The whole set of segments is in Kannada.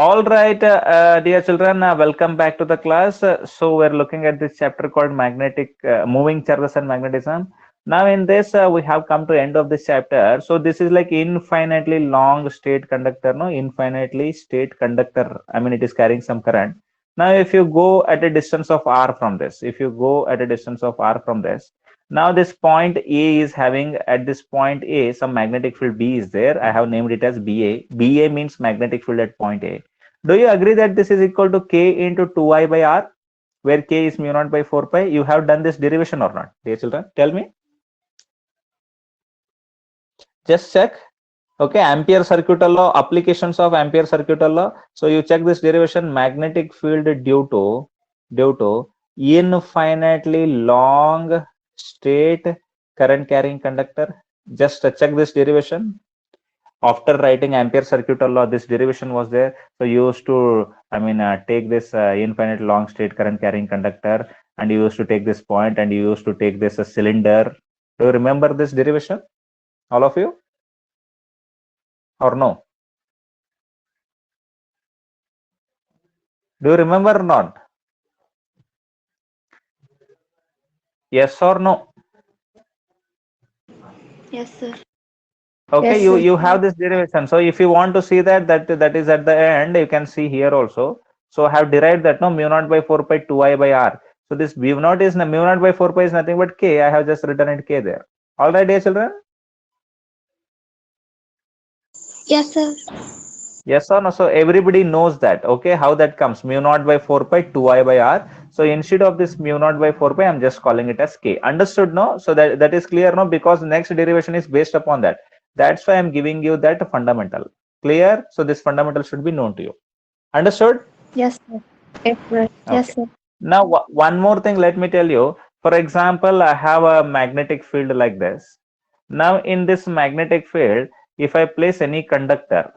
All right, dear children, welcome back to the class. So we're looking at this chapter called magnetic moving charges and magnetism. Now in this, we have come to end of this chapter. So this is like infinitely long state conductor, no? Infinitely state conductor. I mean, it is carrying some current. Now, if you go at a distance of r from this, if you go at a distance of r from this, now this point A is having at this point A some magnetic field B is there. I have named it as BA. BA means magnetic field at point A. Do you agree that this is equal to k into 2I by r, where k is mu naught by 4 pi? You have done this derivation or not, dear children? Tell me. Just check. Okay, Ampere circuit law, applications of Ampere circuit law. So you check this derivation, magnetic field due to infinitely long straight current carrying conductor. Just check this derivation. After writing Ampere circuit law, this derivation was there. So you used to, take this infinite long straight current carrying conductor, and you used to take this point, and you used to take this cylinder. Do you remember this derivation, all of you, or no? Do you remember or not? Yes or no? Yes, sir. Okay, Yes, you sir. have this derivation. So if you want to see that is at the end, you can see here also. So I have derived that, no, mu naught by 4 pi 2I by r. So this mu naught by 4 pi is nothing but k. I have just written it k there. All right, dear children. Yes, sir. Yes or no? So everybody knows that. Okay, how that comes? Mu naught by 4 pi 2I by r. So instead of this mu naught by 4 pi, I'm just calling it as k. Understood? No? So that is clear, no? Because next derivation is based upon that. That's why I'm giving you that fundamental. Clear? So this fundamental should be known to you. Understood? Yes, sir. Yes, sir. Okay. Yes, sir. Now, one more thing, let me tell you. For example, I have a magnetic field like this. Now, in this magnetic field, if I place any conductor,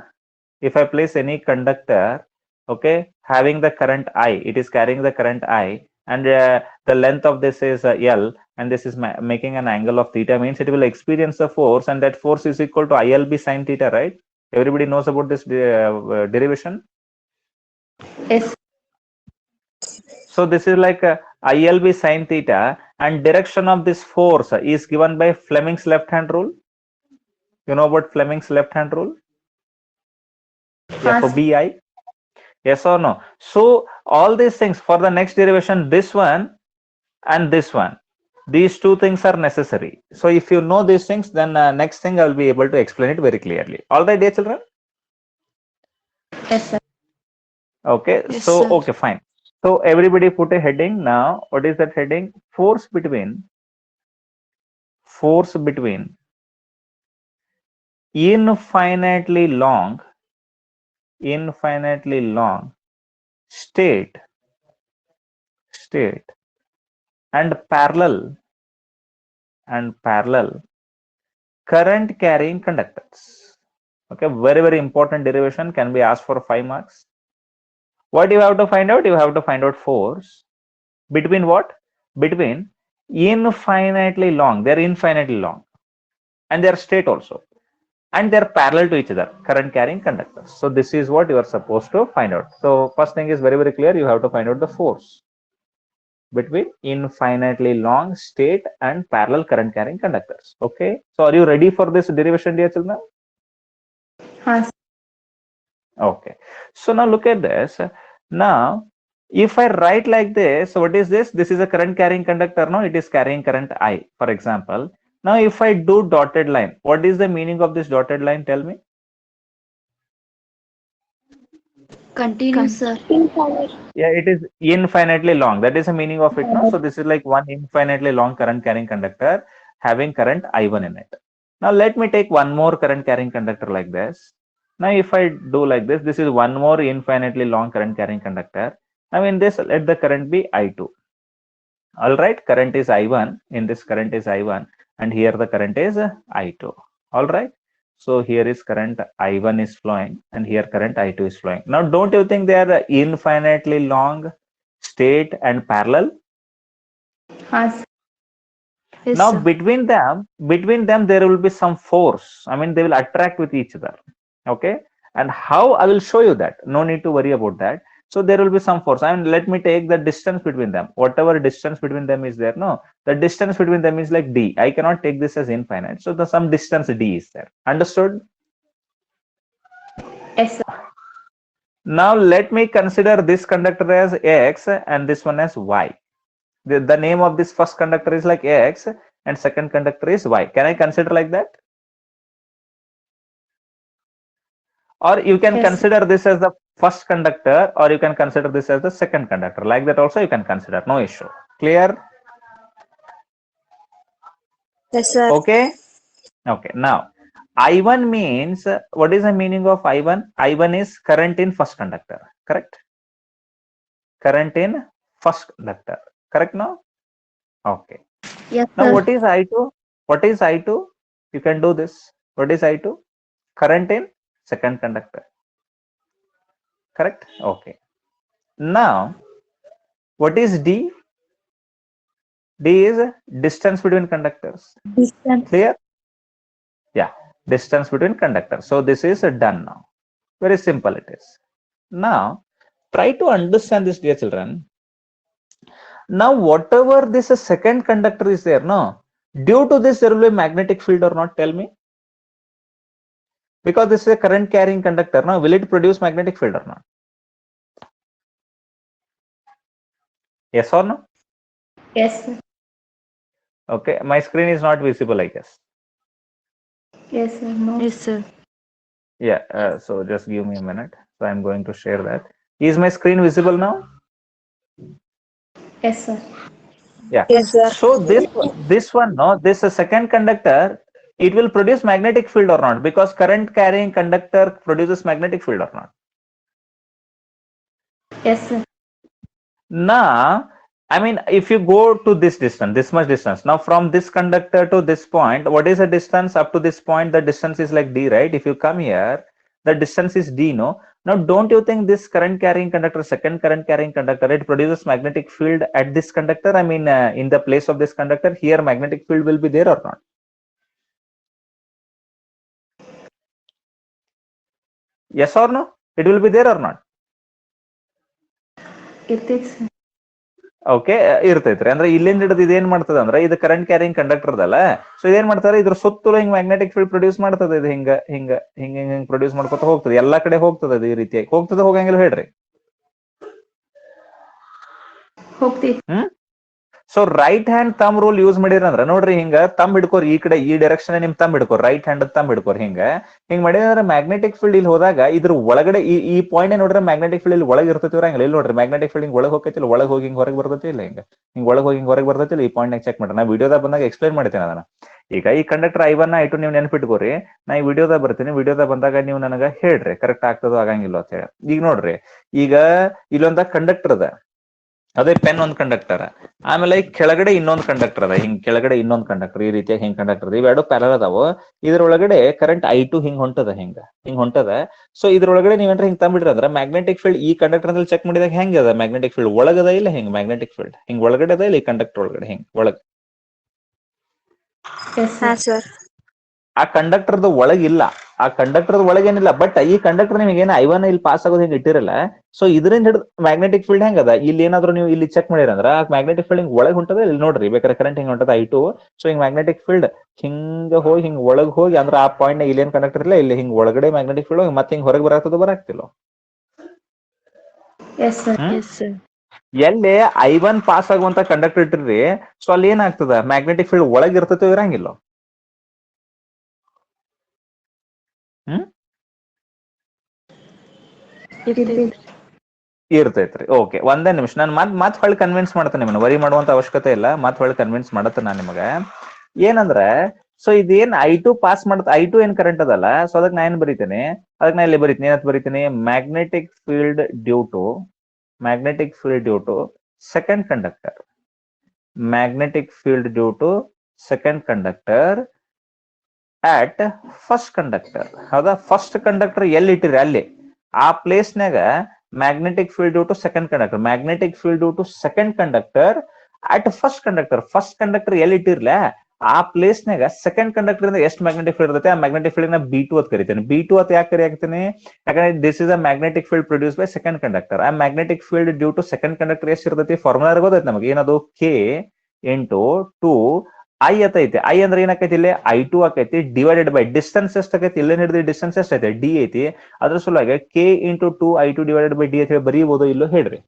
okay, having the current I, it is carrying the current I, and the length of this is L, and this is making an angle of theta, means it will experience a force, and that force is equal to ILB sine theta, right? Everybody knows about this derivation. Yes. So this is like ILB sine theta, and direction of this force is given by Fleming's left hand rule. You know about Fleming's left hand rule? Yeah, for Yes. BI. Yes or no? So all these things for the next derivation, this one and this one, these two things are necessary. So if you know these things, then next thing I will be able to explain it very clearly. All right, dear children. Yes, sir. Okay, Yes, so sir. okay, fine. So everybody put a heading now. What is that heading? Force between infinitely long state state and parallel current carrying conductors. Okay, very important derivation, can be asked for 5 marks. What you have to find out? You have to find out force between what? Between infinitely long, they're infinitely long, and they're straight also, and they're parallel to each other, current carrying conductors. So this is what you are supposed to find out. So first thing is very clear, you have to find out the force between infinitely long state and parallel current carrying conductors. Okay, so are you ready for this derivation, dear children? Yes. Okay, so now look at this. Now if I write like this, so what is this? This is a current carrying conductor. No, it is carrying current I, for example. Now if I do dotted line, what is the meaning of this dotted line? Tell me. Continue, sir. Yeah, it is infinitely long. That is the meaning of it. No, so this is like one infinitely long current carrying conductor having current I1 in it. Now let me take one more current carrying conductor like this. Now if I do like this is one more infinitely long current carrying conductor. Now in this, let the current be I2. All right, current is I1. In this, current is I1, and here the current is I2. All right. So here is current I1 is flowing, and here current I2 is flowing. Now, don't you think they are infinitely long, straight, and parallel? Yes. Yes, Now, sir. between them, there will be some force. I mean, they will attract with each other. Okay. And how, I will show you that. No need to worry about that. So there will be some force, and let me take the distance between them. Whatever distance between them is there, no, the distance between them is like d. I cannot take this as infinite, so the some distance d is there. Understood? Yes, sir. Now let me consider this conductor as x and this one as y. The name of this first conductor is like x and second conductor is y. Can I consider like that? Or you can Yes, consider this as the first conductor, or you can consider this as the second conductor. Like that also you can consider, no issue. Clear? Yes, sir. Okay. Okay. Now I1 means, what is the meaning of I1? I1 is current in first conductor. Correct? Current in first conductor. Correct now? Okay. yes, Now sir. what is I2? What is I2? You can do this. What is I2? Current in second conductor. Correct? Okay. Now what is D? D is distance between conductors. Distance. Clear? Yeah, distance between conductors. So this is done now. Very simple it is. Now try to understand this, dear children. Now whatever this second conductor is there, no, due to this there will be magnetic field or not? Tell me. Because this is a current carrying conductor, no, will it produce magnetic field or not? Yes or no? Yes, sir. Okay, my screen is not visible, I guess. Yes, sir. No. Yes, sir. Yeah, so just give me a minute. So I'm going to share that. Is my screen visible now? Yes, sir. Yeah. Yes, sir. So this one, no, this second conductor, it will produce magnetic field or not? Because current carrying conductor produces magnetic field or not? Yes, sir. Now, I mean, if you go to this distance, this much distance, now from this conductor to this point, what is the distance up to this point? The distance is like d, right? If you come here, the distance is d, no? Now, don't you think this current carrying conductor, second current carrying conductor, it produces magnetic field at this conductor? I mean, in the place of this conductor, here magnetic field will be there or not? Yes or no? It will be there or not? It is. Okay, ಇರ್ತೈತ್ರಿ. ಅಂದ್ರೆ ಇಲ್ಲಿಂದ ಹಿಡಿದು ಇದೇನ್ ಮಾಡ್ತದ ಅಂದ್ರೆ ಇದು ಕರೆಂಟ್ ಕ್ಯಾರಿಂಗ್ ಕಂಡಕ್ಟರ್ ಅದಲ್ಲ. ಸೊ ಇದೇನ್ ಮಾಡ್ತಾರೆ, ಇದ್ರ ಸುತ್ತಲೂ ಹಿಂಗ್ ಮ್ಯಾಗ್ನೆಟಿಕ್ ಫೀಲ್ಡ್ ಪ್ರೊಡ್ಯೂಸ್ ಮಾಡ್ತದೆ. ಇದು ಹಿಂಗ ಹಿಂಗ ಹಿಂಗ ಹಿಂಗ್ ಪ್ರೊಡ್ಯೂಸ್ ಮಾಡ್ಕೊತ ಹೋಗ್ತದೆ. ಎಲ್ಲಾ ಕಡೆ ಹೋಗ್ತದೆ ಅದು ಈ ರೀತಿಯಾಗಿ. ಹೋಗ್ತದೆ ಹೋಗಂಗಿಲ್ಲ ಹೇಳ್ರಿ? ಹೋಗ್ತೈತಿ. So right hand thumb rule use ಮಾಡಿರಂದ್ರ ನೋಡ್ರಿ, ಹಿಂಗ ತಮ್ ಹಿಡ್ಕೋರಿ, ಈ ಕಡೆ ಈ ಡೈರೆಕ್ಷನ್ ನಿಮ್ ತಮ್ ಹಿಡ್ಕೋರಿ, ರೈಟ್ ಹ್ಯಾಂಡ್ ತಮ್ ಹಿಡ್ಕೋರಿ. ಹಿಂಗ ಹಿಂಗ್ ಮಾಡಿದ್ರೆ ಮ್ಯಾಗ್ನೆಟಿಕ್ ಫೀಲ್ಡ್ ಇಲ್ಲಿ ಹೋದಾಗ ಇದ್ರ ಒಳಗಡೆ ಈ ಪಾಯಿಂಟ್ ನೋಡ್ರೆ ಮ್ಯಾಗ್ನೆಟಿಕ್ ಫೀಲ್ಡ್ ಇಲ್ಲಿ ಒಳಗೆ ಇರ್ತೈತಿ ಇರಂಗಿಲ್ಲ. ಇಲ್ಲಿ ನೋಡ್ರಿ ಮ್ಯಾಗ್ನೆಟಿಕ್ ಫೀಲ್ಡ್ ಹಿಂಗ್ ಒಳಗೆ ಹೋಗೈತಿ, ಒಳಗೆ ಹೋಗಿ ಹಿಂಗ್ ಹೊರಗೆ ಬರ್ತೈತಿ ಇಲ್ಲ, ಹಿಂಗ್ ಒಳಗೆ ಹೋಗಿ ಹಿಂಗ್ ಹೊರಗೆ ಬರ್ತೈತಿ ಇಲ್ಲ. ಈ ಪಾಯಿಂಟ್ ಚೆಕ್ ಮಾಡ್ರಿ. ನಾ ವಿಡಿಯೋದಾಗ ಬಂದಾಗ ಎಕ್ಸ್ಪ್ಲೈನ್ ಮಾಡ್ತೇನೆ ಅದನ್ನ. ಈಗ ಈ ಕಂಡಕ್ಟರ್ I1 I2 ನೀವು ನೆನ್ಪಿಟ್ಕೋರಿ. ನಾ ಈ ವಿಡಿಯೋದಾಗ ಬರ್ತೀನಿ. ವಿಡಿಯೋದಾಗ ಬಂದಾಗ ನೀವು ನನಗ ಹೇಳ್ರಿ ಕರೆಕ್ಟ್ ಆಗ್ತದೋ ಆಗಂಗಿಲ್ಲ ಅಂತ ಹೇಳಿ. ಈಗ ನೋಡ್ರಿ, ಈಗ ಇಲ್ಲೊಂದ ಕಂಡಕ್ಟರ್ ಅದ, ಅದೇ ಪೆನ್ ಒಂದ್ ಕಂಡಕ್ಟರ್. ಆಮೇಲೆ ಈ ಕೆಳಗಡೆ ಇನ್ನೊಂದು ಕಂಡಕ್ಟರ್ ಅದ, ಹಿಂಗ್ ಕೆಳಗಡೆ ಇನ್ನೊಂದು ಕಂಡಕ್ಟರ್, ಈ ರೀತಿಯಾಗಿ ಹಿಂಗ್ ಕಂಡಕ್ಟರ್ ಇವೆರಡು ಪ್ಯಾರಲ್ ಅದಾವು. ಇದ್ರೊಳಗಡೆ ಕರೆಂಟ್ I2 ಹಿಂಗ್ ಹೊಂಟದ, ಹಿಂಗ್ ಹೊಂಟದ. ಸೊ ಇದ್ರೊಳಗಡೆ ನೀವೇನ್ರ ಹಿಂಗ್ ತಂಬಿಡ್ರಿ ಅಂದ್ರೆ ಮ್ಯಾಗ್ನೆಟಿಕ್ ಫೀಲ್ಡ್ ಈ ಕಂಡಕ್ಟರ್ ಅಲ್ಲಿ ಚೆಕ್ ಮಾಡಿದಾಗ ಹೆಂಗ್ ಅದ ಮ್ಯಾಗ್ನೆಟಿಕ್ ಫೀಲ್ಡ್ ಒಳಗದ ಇಲ್ಲ, ಹಿಂಗ್ ಮ್ಯಾಗ್ನೆಟಿಕ್ ಫೀಲ್ಡ್ ಹಿಂಗ್ ಒಳಗಡೆ ಅದ ಇಲ್ಲ, ಈ ಕಂಡಕ್ಟರ್ ಒಳಗಡೆ ಹಿಂಗ್ ಒಳಗ. ಎಸ್ ಹಾ, ಸರ್. ಸರ್. ಆ ಕಂಡಕ್ಟರ್ದ ಒಳಗಿಲ್ಲ, ಆ ಕಂಡಕ್ಟರ್ ಒಳಗೇನಿಲ್ಲ. ಬಟ್ ಈ ಕಂಡಕ್ಟರ್ ನಿಮಗೆ ಏನು I1 ಇಲ್ಲಿ ಪಾಸ್ ಆಗೋದು ಹಿಂಗ್ ಇಟ್ಟಿರಲ್ಲ. ಸೊ ಇದರಿಂದ ಹಿಡಿದು ಮ್ಯಾಗ್ನೆಟಿಕ್ ಫೀಲ್ಡ್ ಹೆಂಗ್ ಅದ, ಇಲ್ಲಿ ಏನಾದ್ರು ನೀವು ಇಲ್ಲಿ ಚೆಕ್ ಮಾಡಿರಂದ್ರ ಆ ಮ್ಯಾಗ್ನೆಟಿಕ್ ಫೀಲ್ಡ್ ಹಿಂಗ್ ಒಳಗ್ ಹೊಂಟದ. ಇಲ್ಲಿ ನೋಡ್ರಿ ಬೇಕಾದ್ರೆ ಕರೆಂಟ್ ಹಿಂಗ್ ಹೊಂಟದ I2. ಸೊ ಹಿಂಗ್ ಮ್ಯಾಗ್ನೆಟಿಕ್ ಫೀಲ್ಡ್ ಹಿಂಗ ಹೋಗಿ ಹಿಂಗ್ ಒಳಗ್ ಹೋಗಿ ಅಂದ್ರೆ ಆ ಪಾಯಿಂಟ್ ನ ಇಲ್ಲಿ ಏನ್ ಕಂಡಕ್ಟರ್ ಇಲ್ಲ, ಇಲ್ಲಿ ಹಿಂಗ್ ಒಳಗಡೆ ಮ್ಯಾಗ್ನೆಟಿಕ್ ಫೀಲ್ಡ್ ಹೋಗಿ ಮತ್ತೆ ಹಿಂಗ್ ಹೊರಗೆ ಬರಾಕ್ತಿಲ್ಲ. Yes sir. Yes, sir. ಎಲ್ಲಿ I1 ಪಾಸ್ ಆಗುವಂತ ಕಂಡಕ್ಟರ್ ಇಟ್ಟಿರ್ರಿ, ಸೊ ಅಲ್ಲಿ ಏನಾಗ್ತದ ಮ್ಯಾಗ್ನೆಟಿಕ್ ಫೀಲ್ಡ್ ಒಳಗ್ ಇರ್ತೈತೋ ಇರಂಗಿಲ್ಲ? ಇರ್ತೈತಿ. ಇರ್ತೈತ್ರಿ. ಓಕೆ, ಒಂದೇ ನಿಮಿಷ. ನಾನು ಮತ್ ಹೊಳ್ಳಿ ಕನ್ವಿನ್ಸ್ ಮಾಡ್ತೇನೆ ನಿಮ್ಮನ್ನ. ವರಿ ಮಾಡುವಂತ ಅವಶ್ಯಕತೆ ಇಲ್ಲ. ಮತ್ ಹೊಳ್ಳಿ ಕನ್ವಿನ್ಸ್ ಮಾಡತ್ತೆ ನಾನು ನಿಮಗ. ಏನಂದ್ರೆ, ಸೊ ಇದೇನ್ I2 ಪಾಸ್ ಮಾಡತ್, I2 ಏನ್ ಕರೆಂಟ್ ಅದಲ್ಲ. ಸೊ ಅದಕ್ಕೆ ನಾ ಏನ್ ಬರೀತೀನಿ, ಅದಕ್ಕೆ ನಾ ಇಲ್ಲಿ ಬರೀತೀನಿ, ಏನಂತ ಬರೀತೀನಿ, magnetic field due to second conductor. Magnetic field due to second conductor at first conductor. ಹೌದಾ? ಫಸ್ಟ್ ಕಂಡಕ್ಟರ್ ಎಲ್ಲಿ ಇಟ್ಟಿರಿ ಅಲ್ಲಿ ಆ ಪ್ಲೇಸ್ನಾಗ magnetic field due to second conductor. Magnetic field due to second conductor at first conductor. First conductor ಎಲ್ಲಿ ಇಟ್ಟಿರ್ಲ ಆ ಪ್ಲೇಸ್ನಾಗ ಸೆಕೆಂಡ್ ಕಂಡಕ್ಟರ್ ಇಂದ ಎಷ್ಟು ಮ್ಯಾಗ್ನೆಟಿಕ್ ಫೀಲ್ಡ್ ಇರುತ್ತೆ ಆ ಮ್ಯಾಗ್ನೆಟಿಕ್ ಫೀಲ್ಡ್ ನ B2 ಅಂತ ಕರಿತೇನೆ. B2 ಅಂತ ಯಾಕೆ ಕರಿಯಾಕ್ತೀನಿ? ಯಾಕಂದ್ರೆ this is a magnetic field produce by second conductor. ಆ magnetic field due to second conductor ಎಷ್ಟು ಇರ್ತೈತಿ? ಫಾರ್ಮುಲಾ ಗೊತ್ತೈತಿ ನಮಗೆ, ಏನದು? K ಇಂಟು 2 I ಐತಿ. ಐ ಅಂದ್ರೆ ಏನಾಕೈತಿ? ಇಲ್ಲಿ I2 ಆಕೈತಿ ಡಿವೈಡೆಡ್ ಬೈ ಡಿಸ್ಟೆನ್ಸ್ ಎಷ್ಟು ಆಕೈತಿ? ಇಲ್ಲೇ ಹಿಡಿದು ಡಿಸ್ಟೆನ್ಸ್ ಎಷ್ಟು ಐತಿ? D ಐತಿ. ಅದ್ರ ಸಲುವಾಗಿ K into 2I2 divided by D ಅಂತ ಹೇಳಿ ಬರೀಬಹುದು. ಇಲ್ಲೋ ಹೇಳ್ರಿ.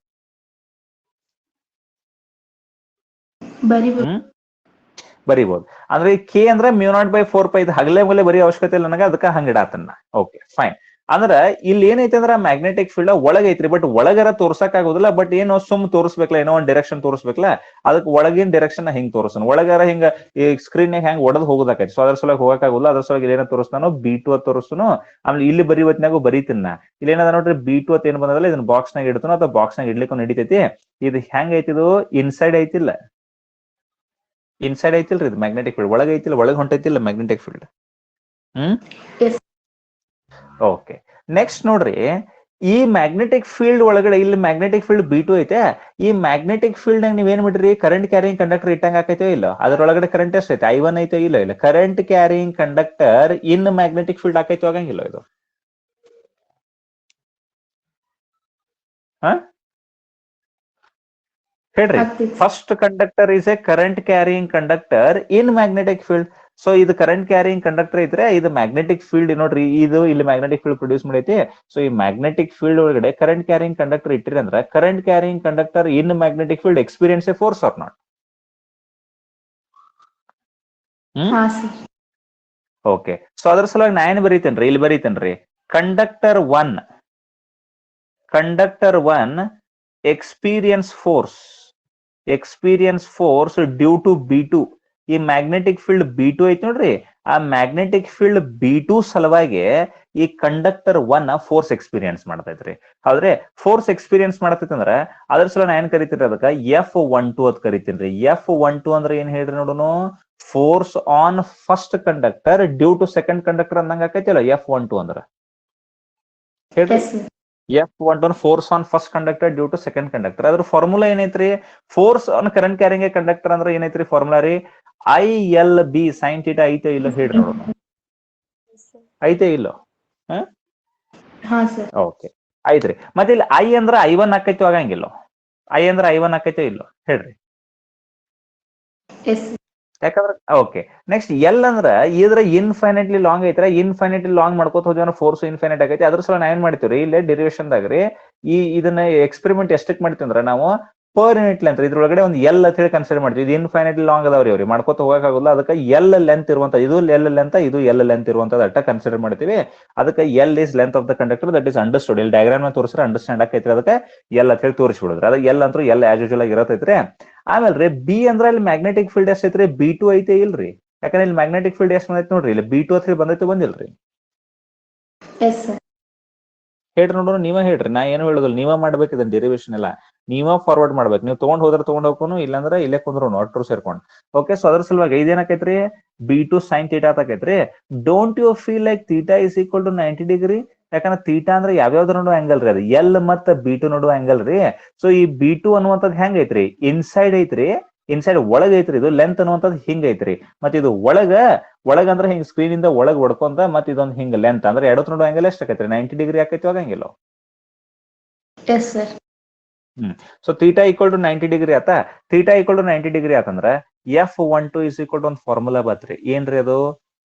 ಬರಿಬಹುದು. ಅಂದ್ರೆ ಕೆ ಅಂದ್ರೆ μ0/4π. ಇದು ಹಗಲೇ ಮಗಲೇ ಬರೀ ಅವಶ್ಯಕತೆ ಇಲ್ಲ ನನಗೆ, ಅದಕ್ಕೆ ಹಂಗಿಡಾತನ್ನ. Okay fine. ಅಂದ್ರ ಇಲ್ಲಿ ಏನೈತಿ ಅಂದ್ರೆ ಮ್ಯಾಗ್ನೆಟಿಕ್ ಫೀಲ್ಡ್ ಒಳಗೈತ್ರಿ, ಬಟ್ ಒಳಗರ ತೋರ್ಸಕ್ ಆಗೋದಿಲ್ಲ. ಬಟ್ ಏನೋ ಸುಮ್ ತೋರಿಸ್ಬೇಕಲ್ಲ, ಏನೋ ಒಂದ್ ಡೈರೆಕ್ಷನ್ ತೋರಿಸ್ಬೇಕಲ್ಲ, ಅದಕ್ಕೆ ಒಳಗಿನ ಡೈರೆಕ್ಷನ್ ಹಿಂಗ್ ತೋರಿಸ್ತಾನ. ಒಳಗಾರ ಹಿಂಗ ಈ ಸ್ಕ್ರೀನ್ ಹೆಂಗ್ ಒಡದ್ ಹೋಗೋದಾಕೈತಿ. ಸೊ ಅದ್ರ ಸಲುವಾಗಿ ಹೋಗಕ್ ಆಗೋಲ್ಲ. ಅದ್ರ ಸಲುವಾಗಿ ಏನೋ ತೋರಿಸ್ತಾನೋ B2 ಅಂತ ತೋರಿಸ್ತಾನೋ. ಆಮೇಲೆ ಇಲ್ಲಿ ಬರೀವತ್ನಾಗೂ ಬರೀತಿನ ಇಲ್ಲಿ ಏನದ ನೋಡ್ರಿ, B2 ಅಂತ ಏನ್ ಬಂದಲ್ಲ, ಇದನ್ನ ಬಾಕ್ಸ್ ನಾಗ ಇಡ್ತಾನೋ ಅಥವಾ ಬಾಕ್ಸ್ ನಾಗ ಇಡ್ಲಿಕ್ಕೂ ನಡಿತೈತಿ. ಇದು ಹೆಂಗ್ ಐತಿದು? ಇನ್ಸೈಡ್ ಐತಿಲ್ಲ, ಇನ್ಸೈಡ್ ಐತಿಲ್ರಿ ಇದು ಮ್ಯಾಗ್ನೆಟಿಕ್ ಫೀಲ್ಡ್. ಒಳಗೆ ಐತಿಲ್ಲ, ಒಳಗೆ ಹೊಂಟೈತಿಲ್ಲ ಮ್ಯಾಗ್ನೆಟಿಕ್ ಫೀಲ್ಡ್. ಓಕೆ, ನೆಕ್ಸ್ಟ್ ನೋಡ್ರಿ, ಈ ಮ್ಯಾಗ್ನೆಟಿಕ್ ಫೀಲ್ಡ್ ಒಳಗಡೆ ಇಲ್ಲಿ ಮ್ಯಾಗ್ನೆಟಿಕ್ ಫೀಲ್ಡ್ B2 ಐತೆ. ಈ ಮ್ಯಾಗ್ನೆಟಿಕ್ ಫೀಲ್ಡ್ ನಾಗ ನೀವ್ ಏನ್ ಬಿಡ್ರಿ, ಕರೆಂಟ್ ಕ್ಯಾರಿಂಗ್ ಕಂಡಕ್ಟರ್ ಇಟ್ಟಂಗ ಆಕೈತೋ ಇಲ್ಲ? ಅದ್ರೊಳಗಡೆ ಕರೆಂಟ್ ಎಷ್ಟು ಐತೆ? I1 ಐತೆ ಇಲ್ಲ? ಇಲ್ಲ, ಕರೆಂಟ್ ಕ್ಯಾರಿಂಗ್ ಕಂಡಕ್ಟರ್ ಇನ್ ಮ್ಯಾಗ್ನೆಟಿಕ್ ಫೀಲ್ಡ್ ಆಕೈತೋ? ಆಗಂಗಿಲ್ಲ ಇದು. ಹೇಳ್ರಿ. First conductor is A current carrying conductor in magnetic field. So ಇದು ಕರೆಂಟ್ ಕ್ಯಾರಿಯಿಂಗ್ ಕಂಡಕ್ಟರ್ ಇದ್ರೆ ಇದು ಮ್ಯಾಗ್ನೆಟಿಕ್ ಫೀಲ್ಡ್ ನೋಡ್ರಿ, ಇದು ಇಲ್ಲಿ ಮ್ಯಾಗ್ನೆಟಿಕ್ ಫೀಲ್ಡ್ ಪ್ರೊಡ್ಯೂಸ್ ಮಾಡೈತಿ. ಸೊ ಈ ಮ್ಯಾಗ್ನೆಟಿಕ್ ಫೀಲ್ಡ್ ಒಳಗಡೆ ಕರೆಂಟ್ ಕ್ಯಾರಿಯಿಂಗ್ ಕಂಡಕ್ಟರ್ ಇಟ್ಟಿರಿ ಅಂದ್ರೆ current carrying conductor in magnetic field experience a force or not? Okay, so ಅದ್ರ ಸಲುವಾಗಿ ನಾ ಏನ್ ಬರೀತೇನ್ರಿ, ಇಲ್ಲಿ ಬರೀತೇನ್ರಿ, conductor one experience force due to B2. ಈ ಮ್ಯಾಗ್ನೆಟಿಕ್ ಫೀಲ್ಡ್ B2 ಐತಿ ನೋಡ್ರಿ, ಆ ಮ್ಯಾಗ್ನೆಟಿಕ್ ಫೀಲ್ಡ್ B2 ಸಲುವಾಗಿ ಈ ಕಂಡಕ್ಟರ್ 1 ಫೋರ್ಸ್ ಎಕ್ಸ್ಪೀರಿಯನ್ಸ್ ಮಾಡ್ತೈತ್ರಿ. ಹೌದ್ರೆ, ಫೋರ್ಸ್ ಎಕ್ಸ್ಪೀರಿಯನ್ಸ್ ಮಾಡ್ತೈತಿ ಅಂದ್ರ ಅದ್ರ ಸಲ ನಾ ಏನ್ ಕರಿತೀನಿ ಅದಕ್ಕ? F12 ಅಂತ ಕರಿತೀನಿ. F12 ಅಂದ್ರೆ ಏನ್ ಹೇಳ್ರಿ ನೋಡೋನು? Force on first conductor due to second conductor ಅಂದಂಗ ಆಕೈತಿಲ್ಲ F12 ಅಂದ್ರ. ಹೇಳ್ರಿ, F12 force on first conductor due to second conductor. ಅದ್ರ ಫಾರ್ಮುಲಾ ಏನೈತ್ರಿ? Force on current carrying conductor ಅಂದ್ರೆ ಏನೈತ್ರಿ ಫಾರ್ಮುಲಾ ರೀ? ILB ಸೈನ್ ಥೀಟಾ ಐತೆ ಇಲ್ಲ? ಹೇಳ್ರಿ ನೋಡೋಣ, ಐತೆ ಇಲ್ಲೋ? ಓಕೆ, ಐತ್ರಿ. ಮತ್ತೆ ಇಲ್ಲಿ I ಅಂದ್ರೆ I1 ಆಕೈತೋ? ಆಗಂಗಿಲ್ಲೋ? I ಅಂದ್ರೆ I1 ಆಕೈತೋ ಇಲ್ಲೋ? ಹೇಳ್ರಿ. ಯಾಕಂದ್ರೆ ಓಕೆ, ನೆಕ್ಸ್ಟ್ ಎಲ್ ಅಂದ್ರ ಇದ್ರ ಇನ್ಫೈನೈಟ್ಲಿ ಲಾಂಗ್ ಐತ್ರ. ಇನ್ಫೈನೈಟ್ಲಿ ಲಾಂಗ್ ಮಾಡ್ಕೋತ ಹೋದ್ವಿ ಅಂದ್ರೆ ಫೋರ್ಸ್ ಇನ್ಫೈನೈಟ್ ಆಗೈತಿ. ಅದ್ರ ಸಲ ನಾ ಏನ್ ಮಾಡ್ತೀವ್ರಿ, ಇಲ್ಲೇ ಡೆರಿವೇಶನ್ದಾಗ್ರಿ ಇದನ್ನ ಎಕ್ಸ್ಪೆರಿಮೆಂಟ್ ಎಷ್ಟಕ್ ಮಾಡ್ತೀವಿ ಅಂದ್ರೆ ನಾವು ಪರ್ ಯೂನಿಟ್ ಲೆಂತ್ ಇದ್ರೊಳಗಡೆ ಒಂದು ಎಲ್ ಅಂತ ಹೇಳಿ ಕನ್ಸಿಡರ್ ಮಾಡ್ತೀವಿ. ಇದು ಇನ್ಫೈನೈಟ್ಲಿ ಲಾಂಗ್ ಅದಾವ್ರಿ, ಅವ್ರಿ ಮಾಡ್ಕೋತ ಹೋಗಕ್ಕಾಗಲ್ಲ. ಅದಕ್ಕೆ ಎಲ್ ಲೆಂತ್ ಇರುವಂತ, ಇದು ಎಲ್ ಲೆಂತ್, ಇದು ಎಲ್ ಲೆಂತ್ ಇರುವಂತದ ಅಟ್ಟ ಕನ್ಸಿಡರ್ ಮಾಡ್ತೀವಿ. ಅದಕ್ಕೆ L is length of the conductor that is understood. ಇಲ್ಲಿ ಡಯಾಗ್ರಾಮ್ ತೋರಿಸ್ರೆ ಅಂಡರ್ಸ್ಟ್ಯಾಂಡ್ ಆಕೈತ್ರಿ. ಅದಕ್ಕೆ ಎಲ್ ಅಂತ ಹೇಳಿ ತೋರಿಸ್ಬಿಡುದ್ರಿ. ಅದಕ್ಕೆ ಎಲ್ ಅಂತೂ ಎಲ್ ಆಸ್ ಯೂಶುವಲ್ ಆಗಿ ಇರತೈತ್ರಿ. ಆಮೇಲೆ ಬಿ ಅಂದ್ರೆ ಇಲ್ಲಿ ಮ್ಯಾಗ್ನೆಟಿಕ್ ಫೀಲ್ಡ್ ಎಷ್ಟ್ ಐತ್ರಿ? B2 ಐತೆ ಇಲ್ರಿ? ಯಾಕಂದ್ರೆ ಇಲ್ಲಿ ಮ್ಯಾಗ್ನೆಟಿಕ್ ಫೀಲ್ಡ್ ಎಷ್ಟು ಬಂದೈತಿ ನೋಡ್ರಿ, ಇಲ್ಲಿ B2 ಅಂತ ಬಂದೈತೆ ಬಂದಿಲ್ರಿ? ಹೇಳ್ರಿ ನೋಡೋಣ, ನೀವ ಹೇಳ್ರಿ. ನಾ ಏನು ಹೇಳುದಿಲ್ಲ, ನೀವ ಮಾಡ್ಬೇಕು ಇದನ್ನ ಡೆರಿವೇಶನ್ ಎಲ್ಲ ನೀವ ಫಾರ್ವರ್ಡ್ ಮಾಡ್ಬೇಕು. ನೀವು ತಗೊಂಡ್ ಹೋದ್ರೆ ತಗೊಂಡ್ ಹೋಗ್ನು, ಇಲ್ಲಾಂದ್ರೆ ಇಲ್ಲೇ ಕುಂದ್ರು ಒಟ್ಟರು ಸೇರ್ಕೊಂಡು. ಓಕೆ, ಸೊ ಅದ್ರ ಸಲುವಾಗಿ ಇದೇನಾಕೈತ್ರಿ? B2 ಸೈನ್ ಥೀಟಾ ಆಕೈತ್ರಿ. Don't you feel like theta is equal to 90 degree? ಯಾಕಂದ್ರೆ ಥೀಟಾ ಅಂದ್ರೆ ಯಾವ್ಯಾವ್ದು ನೋಡುವ ಆಂಗಲ್ ರೀ, ಅದು ಎಲ್ ಮತ್ತೆ B2 ನೋಡುವ ಆಂಗಲ್ ರೀ. ಸೊ ಈ B2 ಅನ್ನುವಂಥದ್ದು ಹೆಂಗ್ ಐತ್ರಿ? ಇನ್ಸೈಡ್ ಐತ್ರಿ, ಇನ್ಸೈಡ್ ಒಳಗ್ ಐತ್ರಿ. ಇದು ಲೆಂತ್ ಅನ್ನುವಂಥದ್ದು ಹಿಂಗ್ ಐತ್ರಿ. ಮತ್ತೆ ಇದು ಒಳಗಂದ್ರೆ ಹಿಂಗ್ ಸ್ಕ್ರೀನ್ ಇಂದ ಒಳಗ್ ಹೊಡ್ಕೊಂತ, ಮತ್ತೆ ಇದೊಂದು ಹಿಂಗ್ ಲೆಂತ್ ಅಂದ್ರೆ ಎಡತ್ ನೋಡುವ ಆಂಗಲ್ ಎಷ್ಟು ಆಕೈತ್ರಿ? 90 ಡಿಗ್ರಿ ಆಕೈತಿ. ಆಗಂಗಿಲ್ಲ? So theta equal to 90 degree ಆತ. ಥೀಟಾ ಈಕ್ವಲ್ ಟು 90 ಡಿಗ್ರಿ ಆತಂದ್ರ F12 ಇಸ್ ಈಕ್ವಲ್ ಟು ಒಂದು ಫಾರ್ಮುಲಾ ಬತ್ರಿ. ಏನ್ರಿ ಅದು?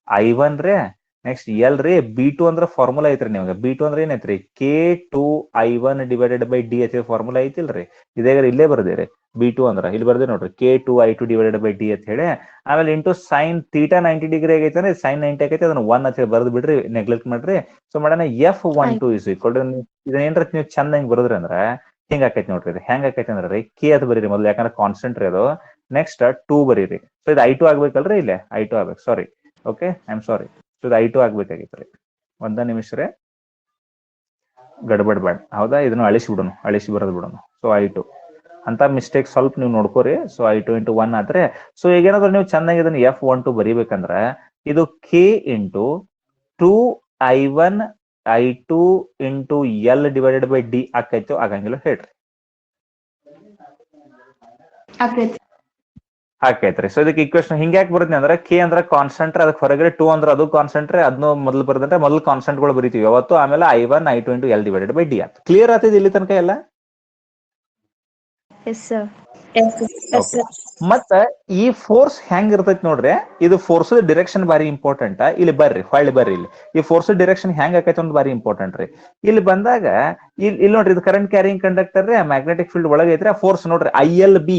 I1 ರೀ, ನೆಕ್ಸ್ಟ್ ಎಲ್ ರೀ, B2 ಅಂದ್ರೆ ಫಾರ್ಮುಲಾ ಐತ್ರಿ ನಿಮ್ಗೆ. B2 ಅಂದ್ರೆ ಏನೈತ್ರಿ? K2I1 ಡಿವೈಡೆಡ್ ಬೈ D ಐತಿ ಫಾರ್ಮುಲಾ ಐತಿಲ್ರಿ? ಇದೇ ಇಲ್ಲೇ ಬರ್ದೇರಿ. B2 ಅಂದ್ರ ಇಲ್ಲಿ ಬರ್ದೇ ನೋಡ್ರಿ, K2I2 ಡಿವೈಡೆಡ್ ಬೈ D ಅಂತ ಹೇಳಿ. ಆಮೇಲೆ ಇಂಟು ಸೈನ್ ಥೀಟಾ 90 ಡಿಗ್ರಿ ಆಗೈತೆ ಅಂದ್ರೆ ಸೈನ್ 90 ಆಗೈತೆ, ಅದನ್ನ 1 ಅಂತ ಹೇಳಿ ಬರ್ದು ಬಿಡ್ರಿ, ನೆಗ್ಲೆಕ್ಟ್ ಮಾಡ್ರಿ. ಸೊ ಮಾಡೋಣ F12 ಇಸ್ ಈಕ್ವಲ್ ಟು, ಇದನ್ನ ಏನ್ರ ನೀವು ಚಂದ ಬರ್ದ್ರಿ ಅಂದ್ರ ಹಿಂಗ ಆಕೈತಿ ನೋಡ್ರಿ. ಇದು ಹೆಂಗ್ ಆಕೈತಿ ಅಂದ್ರೆ ರೀ, K ಅದು ಬರೀರಿ ಮೊದ್ಲು, ಯಾಕಂದ್ರೆ ಕಾನ್ಸ್ಟೆಂಟ್ ರೀ ಅದು. ನೆಕ್ಸ್ಟ್ 2 ಬರೀರಿ. ಸೊ ಇದು I2 ಆಗ್ಬೇಕಲ್ರಿ, ಇಲ್ಲೇ I2 ಆಗ್ಬೇಕು. Sorry, okay, I am sorry. So ಇದು I2 ಆಗ್ಬೇಕಾಗಿತ್ರಿ. ಒಂದ ನಿಮಿಷ ರೀ, ಗಡ್ಬಡ್ ಬೇಡ. ಹೌದಾ, ಇದನ್ನು ಅಳಿಸಿ ಬರೋದು ಬಿಡೋಣ. ಸೊ I2 ಅಂತ ಮಿಸ್ಟೇಕ್ ಸ್ವಲ್ಪ ನೀವು ನೋಡ್ಕೋರಿ. ಸೊ I2 ಇಂಟು 1 ಆದ್ರೆ, ಸೊ ಈಗೇನಾದ್ರು ನೀವು ಚೆನ್ನಾಗಿ ಇದನ್ನ F12 ಬರೀಬೇಕಂದ್ರ ಇದು K into 2I1 I2 into L divided by D ಆಕೈತೋ? ಆಗಂಗಿಲ್ಲ? ಹೇಳ್ರಿ. ಆಕೈತ್ರಿ. ಸೊ ಇದಕ್ಕೆ ಇಕ್ವೇಶನ್ ಹಿಂಗ್ಯಾಕ್ ಬರುತ್ತೆ ಅಂದ್ರೆ ಕೆ ಅಂದ್ರೆ ಕಾನ್ಸ್ಟೆಂಟ್, ಅದಕ್ಕೆ ಹೊರಗಡೆ 2 ಅಂದ್ರೆ ಅದು ಕಾನ್ಸ್ಟೆಂಟ್, ಅದನ್ನು ಮೊದಲು ಬರೆದಂದ್ರೆ ಮೊದಲು ಕಾನ್ಸ್ಟೆಂಟ್ ಗಳು ಬರೀತೀವಿ ಯಾವತ್ತು, ಆಮೇಲೆ I1 I2 into L divided by D ಆಯ್ತು. ಕ್ಲಿಯರ್ ಆಗ್ತದೆ ಇಲ್ಲಿ ತನಕ ಎಲ್ಲ? Yes sir. ಓಕೆ. ಮತ್ತ ಈ ಫೋರ್ಸ್ ಹೆಂಗ್ ಇರ್ತೈತಿ ನೋಡ್ರಿ, ಇದು ಫೋರ್ಸ್ ಡಿರೆಕ್ಷನ್ ಬಾರಿ ಇಂಪಾರ್ಟೆಂಟ್. ಇಲ್ಲಿ ಬರ್ರಿ, ಹೊಳ್ಳಿ ಬರ್ರಿ, ಇಲ್ಲಿ ಈ ಫೋರ್ಸ್ ಡಿರೆಕ್ಷನ್ ಹೆಂಗ್ ಆಕೈತಿ ಅಂತ ಬಾರಿ ಇಂಪಾರ್ಟೆಂಟ್ ರೀ. ಇಲ್ಲಿ ಬಂದಾಗ ಇಲ್ಲಿ ನೋಡ್ರಿ, ಇದು ಕರೆಂಟ್ ಕ್ಯಾರಿಂಗ್ ಕಂಡಕ್ಟರ್ ರೀ, ಮ್ಯಾಗ್ನೆಟಿಕ್ ಫೀಲ್ಡ್ ಒಳಗೆ ಐತ್ರಿ. ಆ ಫೋರ್ಸ್ ನೋಡ್ರಿ ILB,